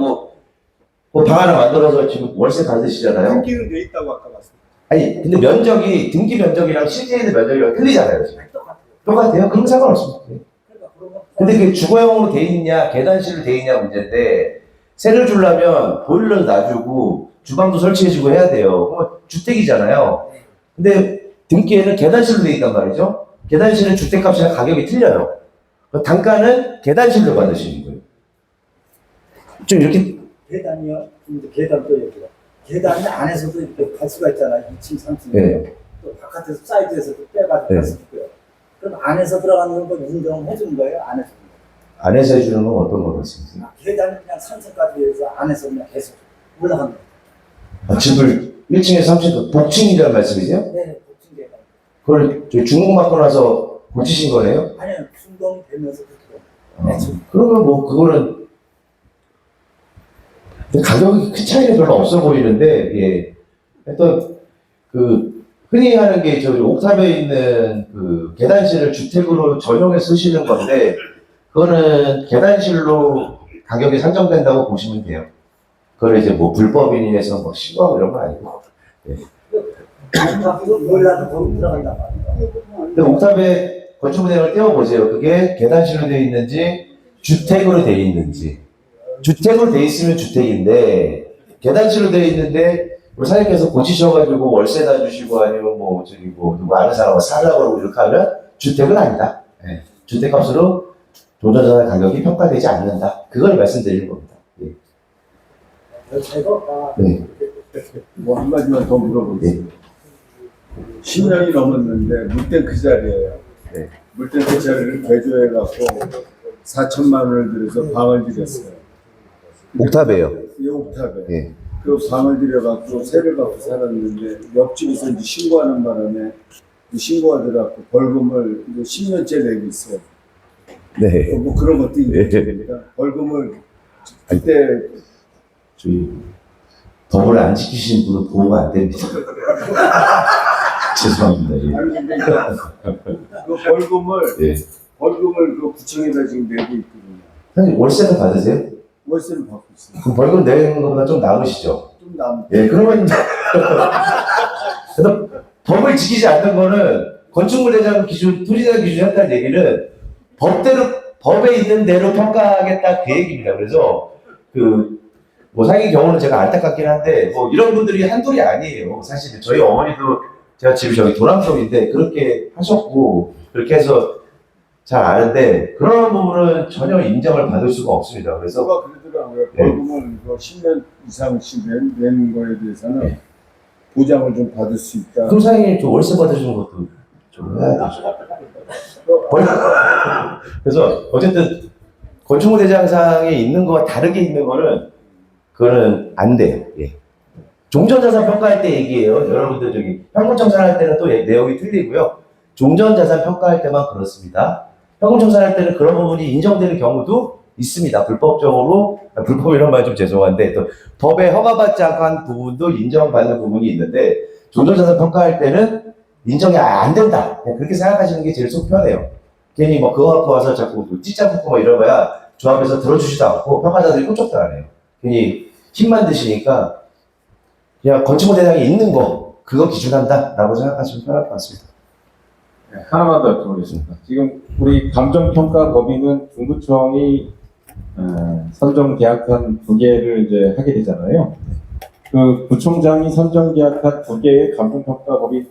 Speaker 2: 뭐 방 하나 만들어서 지금 월세 받으시잖아요.
Speaker 4: 등기는 돼 있다고 아까 말씀.
Speaker 2: 아니 근데 면적이 등기 면적이랑 실제 있는 면적이랑 틀리잖아요. 지금.
Speaker 6: 똑같아요.
Speaker 2: 똑같아요. 그럼 상관없습니다.
Speaker 6: 그러니까 그러면
Speaker 2: 근데 그게 주거용으로 돼 있냐 계단실로 돼 있냐 문제인데 세를 주려면 보일러도 놔주고 주방도 설치해주고 해야 돼요. 그러면 주택이잖아요. 근데 등기에는 계단실로 돼 있단 말이죠. 계단실은 주택값이랑 가격이 틀려요. 단가는 계단실로 받으시는 거예요. 좀 이렇게
Speaker 6: 계단이요. 근데 계단도 여기요. 계단이 안에서도 이렇게 갈 수가 있잖아요. 2층, 3층.
Speaker 2: 네.
Speaker 6: 또 바깥에서 사이드에서도 빼가지고
Speaker 2: 네.
Speaker 6: 갈 수 있고요. 그럼 안에서 들어가는 거 인정해 주는 거예요? 안에서?
Speaker 2: 안에서 해주는 건 어떤 거 같습니까?
Speaker 6: 계단이 그냥 3층까지 해서 안에서 그냥 계속 올라가는 거예요.
Speaker 2: 집을 1층에서 3층 복층이라는 말씀이세요?
Speaker 6: 네, 복층 계단.
Speaker 2: 그걸 저희 중공 받고 나서 고치신 거네요?
Speaker 6: 아니요, 중동이 되면서 그렇게. 네,
Speaker 2: 그러면 뭐 그거는 근데 가격이 큰 차이는 별로 없어 보이는데 예. 또 그 흔히 하는 게 저기 옥탑에 있는 그 계단실을 주택으로 전용해 쓰시는 건데 그거는 계단실로 가격이 산정된다고 보시면 돼요. 그걸 이제 뭐 불법인이 해서 뭐 신고하고 이런 건 아니고.
Speaker 6: 옥탑도 몰라도 거기 들어간단 말이에요.
Speaker 2: 근데 옥탑에 건축물을 떼어보세요. 그게 계단실로 되어 있는지 주택으로 되어 있는지. 주택으로 되어 있으면 주택인데 계단실로 되어 있는데 우리 사장님께서 고치셔가지고 월세다 주시고 아니면 뭐 저기 뭐 누구 아는 사람하고 살라고 그러고 이렇게 하면 주택은 아니다. 예. 주택값으로 종전자산 가격이 평가되지 않는다. 그걸 말씀드리는 겁니다. 예.
Speaker 6: 제가
Speaker 2: 네.
Speaker 7: 뭐 한 가지만 더 물어보겠습니다. 10년이 넘었는데 물탱크 자리예요.
Speaker 2: 네.
Speaker 7: 물탱크 자리를 개조해갖고 4천만 원을 들여서 방을 들였어요.
Speaker 2: 옥탑이에요.
Speaker 7: 이 옥탑에.
Speaker 2: 예.
Speaker 7: 그 방을 들여갖고 세를 받고 살았는데 옆집에서 이제 신고하는 바람에 신고가 들어갖고 벌금을 이제 10년째 내고 있어요.
Speaker 2: 네.
Speaker 7: 뭐 그런 것도 있습니다. 벌금을 그때
Speaker 2: 저희 법을 안 지키시는 분은 보호가 안 됩니다. 죄송합니다. 예.
Speaker 7: 아니 근데 그 벌금을
Speaker 2: 예.
Speaker 7: 그 구청에다 지금 내고 있거든요.
Speaker 2: 형님 월세는 받으세요?
Speaker 7: 월세를 받고 있어요.
Speaker 2: 그럼 벌금 내는 것보다 좀 나으시죠?
Speaker 7: 좀 남.
Speaker 2: 예, 그러면 그래서 법을 지키지 않는 거는 건축물 대장 기준, 토지대장 기준에 한다는 얘기는 법대로 법에 있는 대로 평가하겠다 그 얘기입니다. 그래서 뭐 사기 경우는 제가 안타깝긴 한데 뭐 이런 분들이 한둘이 아니에요. 사실 저희 어머니도 제가 집이 저기 도남동인데 그렇게 하셨고 그렇게 해서 잘 아는데 그런 부분은 전혀 인정을 받을 수가 없습니다. 그래서
Speaker 7: 누가 그러더라고요. 벌금을 10년 이상씩 내는 거에 대해서는
Speaker 2: 네.
Speaker 7: 보장을 좀 받을 수 있다.
Speaker 2: 그럼 사장님 좀 월세 받으시는 것도 좀 해야 되죠. 그래서 어쨌든 건축물 대장상에 있는 거와 다르게 있는 거는 그거는 안 돼요. 예. 종전자산 평가할 때 얘기해요. 여러분들 저기 평균청산할 때는 또 내용이 틀리고요. 종전자산 평가할 때만 그렇습니다. 평균청산할 때는 그런 부분이 인정되는 경우도 있습니다. 불법적으로 불법 이런 말 좀 죄송한데 또 법에 허가받지 않고 한 부분도 인정받는 부분이 있는데 종전자산 평가할 때는 인정이 안 된다. 그냥 그렇게 생각하시는 게 제일 속 편해요. 괜히 뭐 그거 갖고 와서 자꾸 찌짜 붙고 뭐 이러봐야 조합에서 들어주지도 않고 평가자들이 꿈쩍도 안 해요. 괜히 힘만 드시니까 그냥 건축물 대장이 있는 거 그거 기준한다라고 생각하시면 편할 것 같습니다.
Speaker 1: 네, 하나만 더 여쭤보겠습니다. 지금 우리 감정평가 법인은 중구청이 선정 계약한 2개를 이제 하게 되잖아요. 그 구청장이 선정 계약한 2개의 감정평가 법인에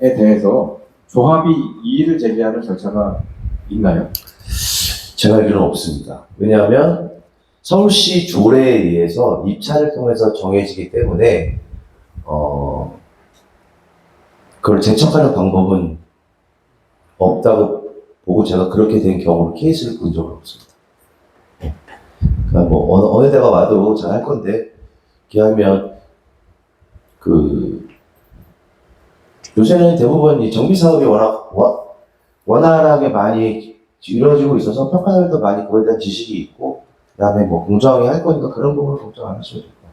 Speaker 1: 대해서 조합이 이의를 제기하는 절차가 있나요?
Speaker 2: 제가 알기로는 없습니다. 왜냐하면 서울시 조례에 의해서 입찰을 통해서 정해지기 때문에 그걸 제척하는 방법은 없다고 보고 제가 그렇게 된 경우로 케이스를 본 적은 없습니다. 그러니까 뭐 어느 데가 와도 잘 할 건데 기하면 요새는 대부분 이 정비 사업이 워낙 원활하게 많이 이루어지고 있어서 평가자들도 많이 그거에 대한 지식이 있고 그다음에 뭐 공정하게 할 거니까 그런 부분을 걱정 안 하셔도 될것 같아요.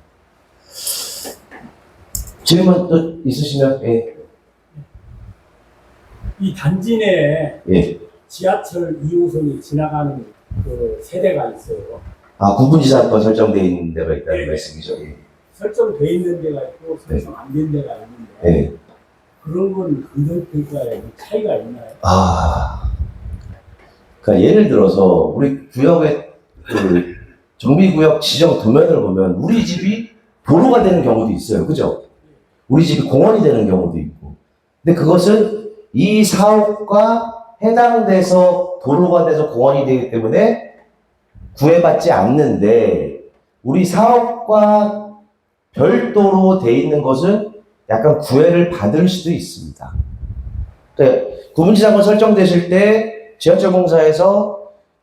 Speaker 2: 질문 또 있으시면 예.
Speaker 8: 이 단지 내에
Speaker 2: 예.
Speaker 8: 지하철 2호선이 지나가는 그 세대가 있어요.
Speaker 2: 아, 구분지사권 설정되어 있는 데가 있다는
Speaker 8: 예.
Speaker 2: 말씀이죠. 예.
Speaker 8: 설정돼 있는 데가 있고 설정 안 된 데가 있는데
Speaker 2: 예.
Speaker 8: 그런 건 금전평가에 차이가 있나요?
Speaker 2: 아, 그러니까 예를 들어서 우리 구역의 정비구역 지정 도면을 보면 우리 집이 도로가 되는 경우도 있어요. 그죠? 우리 집이 공원이 되는 경우도 있고. 근데 그것은 이 사업과 해당돼서 도로가 돼서 공원이 되기 때문에 구애받지 않는데 우리 사업과 별도로 돼 있는 것은 약간 구애를 받을 수도 있습니다. 그러니까 구분지상권 설정되실 때 지하철공사에서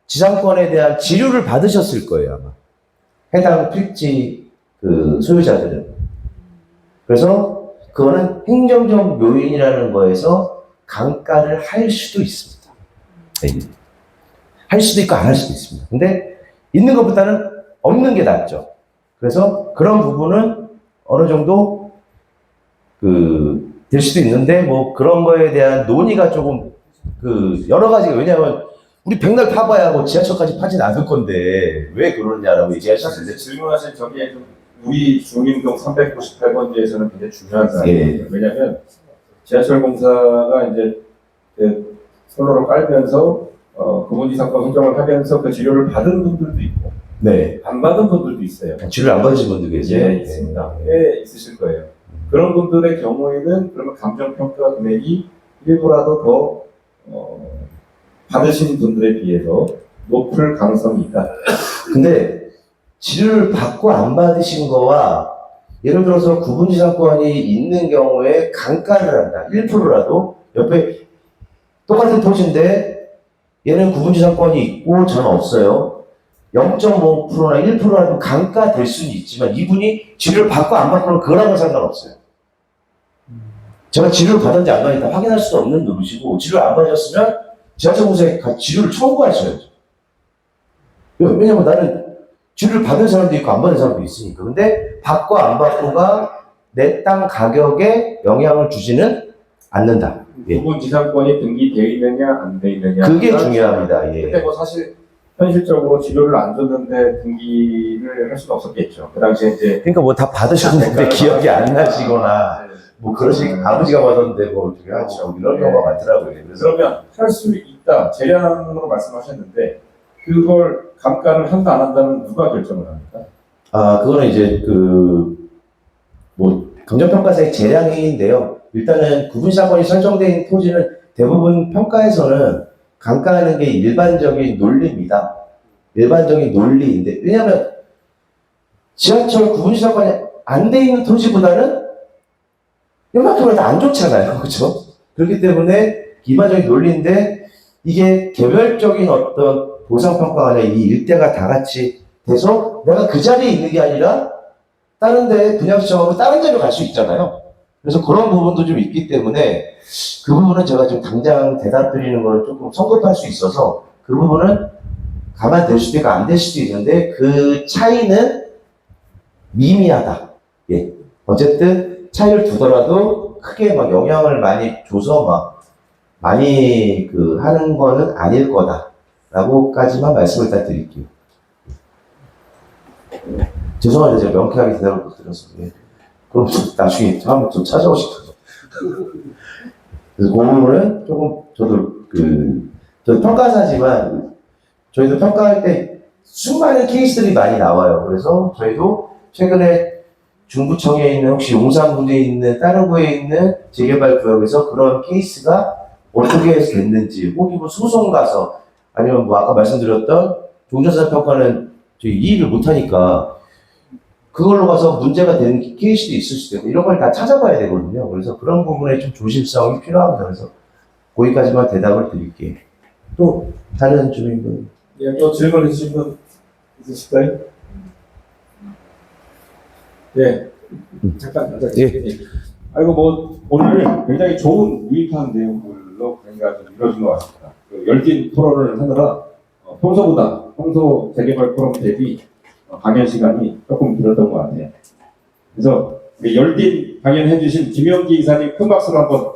Speaker 2: 지상권에 대한 지류를 받으셨을 거예요, 아마. 해당 필지 소유자들은. 그래서 그거는 행정적 요인이라는 거에서 강가를 할 수도 있습니다. 네. 할 수도 있고 안 할 수도 있습니다. 근데 있는 것보다는 없는 게 낫죠. 그래서 그런 부분은 어느 정도 될 수도 있는데 뭐 그런 거에 대한 논의가 조금 여러 가지가 왜냐하면 우리 백날 파봐야 뭐 지하철까지 파진 않을 건데 왜 그러냐라고 얘기하셨는데
Speaker 1: 질문하신 저기에 좀 우리 중림동 398번지에서는 굉장히 중요한 사항이에요.
Speaker 2: 예.
Speaker 1: 왜냐하면 지하철공사가 이제 선로를 깔면서 구분지상권 선정을 하면서 그 지료를 받은 분들도 있고
Speaker 2: 네.
Speaker 1: 안 받은 분들도 있어요.
Speaker 2: 지를 안 받으신 분도 계세요?
Speaker 1: 예, 있습니다. 꽤 있으실 거예요. 그런 분들의 경우에는 그러면 감정평가 금액이 일부라도 더 받으신 분들에 비해서 높을 가능성이 있다.
Speaker 2: 근데 지를 받고 안 받으신 거와 예를 들어서 구분지상권이 있는 경우에 강가를 한다. 1%라도 옆에 똑같은 토지인데 얘는 구분지상권이 있고 저는 없어요. 0.5%나 1%라도 감가될 수는 있지만 이분이 치료를 받고 안 받고는 그거랑은 상관없어요. 제가 치료를 받았는지 안 받았는지 확인할 수 없는 노릇이고 치료를 안 받았으면 지하철공사에 치료를 청구하셔야죠. 왜냐면 나는 치료를 받은 사람도 있고 안 받은 사람도 있으니까. 근데 받고 안 받고가 내 땅 가격에 영향을 주지는 않는다. 예.
Speaker 1: 구분지상권이 등기되어 있느냐 안 돼 있느냐
Speaker 2: 그게 중요합니다. 예.
Speaker 1: 근데 뭐 사실 현실적으로 진료를 안 줬는데 등기를 할 수는 없었겠죠. 그 당시에 이제
Speaker 2: 그러니까 뭐 다 받으셨는데 기억이 안 나시거나 뭐 그러시 아버지가 받았는데 뭐 어떻게 하죠 이런 경우가 많더라고요. 그래서
Speaker 1: 그러면 할 수 있다 재량으로 말씀하셨는데 그걸 감가를 한다 안 한다는 누가 결정을 합니까?
Speaker 2: 그거는 이제 뭐 감정평가사의 재량인데요. 일단은 구분사건이 설정된 있는 토지는 대부분 평가에서는 감가하는 게 일반적인 논리입니다. 일반적인 논리인데 왜냐하면 지하철 구분사건이 안 돼 있는 토지보다는 이만큼은 안 좋잖아요. 그렇죠? 그렇기 때문에 일반적인 논리인데 이게 개별적인 어떤 보상평가가 아니라 이 일대가 다 같이 돼서 내가 그 자리에 있는 게 아니라 다른 데 분양 신청하고 다른 데로 갈 수 있잖아요. 그래서 그런 부분도 좀 있기 때문에 그 부분은 제가 지금 당장 대답 드리는 걸 조금 성급할 수 있어서 그 부분은 감안될 수도 있고 안 될 수도 있는데 그 차이는 미미하다. 예. 어쨌든 차이를 두더라도 크게 막 영향을 많이 줘서 막 많이 하는 거는 아닐 거다라고까지만 말씀을 일단 드릴게요. 죄송합니다. 제가 명쾌하게 대답을 못 드려서. 예. 그럼 나중에 한번 좀 찾아오시죠. 그래서 그 부분은 조금 저도 평가사지만 저희도 평가할 때 수많은 케이스들이 많이 나와요. 그래서 저희도 최근에 중구청에 있는 혹시 용산구에 있는 다른 구에 있는 재개발 구역에서 그런 케이스가 어떻게 해서 됐는지 혹은 뭐 소송 가서 아니면 뭐 아까 말씀드렸던 종전산 평가는 저희 이의를 못하니까 그걸로 가서 문제가 되는 케이스도 있을 수도 있고 이런 걸 다 찾아봐야 되거든요. 그래서 그런 부분에 좀 조심성이 필요합니다. 그래서 거기까지만 대답을 드릴게요. 또 다른 주민분.
Speaker 1: 예, 또 질문 있으신 분 있으실까요? 예, 잠깐.
Speaker 2: 예.
Speaker 1: 아이고 뭐 오늘 굉장히 좋은 유익한 내용들로 강의가 좀 이루어진 것 같습니다. 열띤 토론을 하느라 평소 재개발 포럼 대비 강연 시간이 조금 길었던 것 같아요. 그래서 우리 열띤 강연해주신 김영기 이사님 큰 박수로 한번.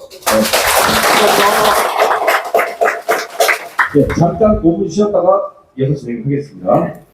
Speaker 1: 네, 잠깐 5분 쉬었다가 이어서 진행하겠습니다.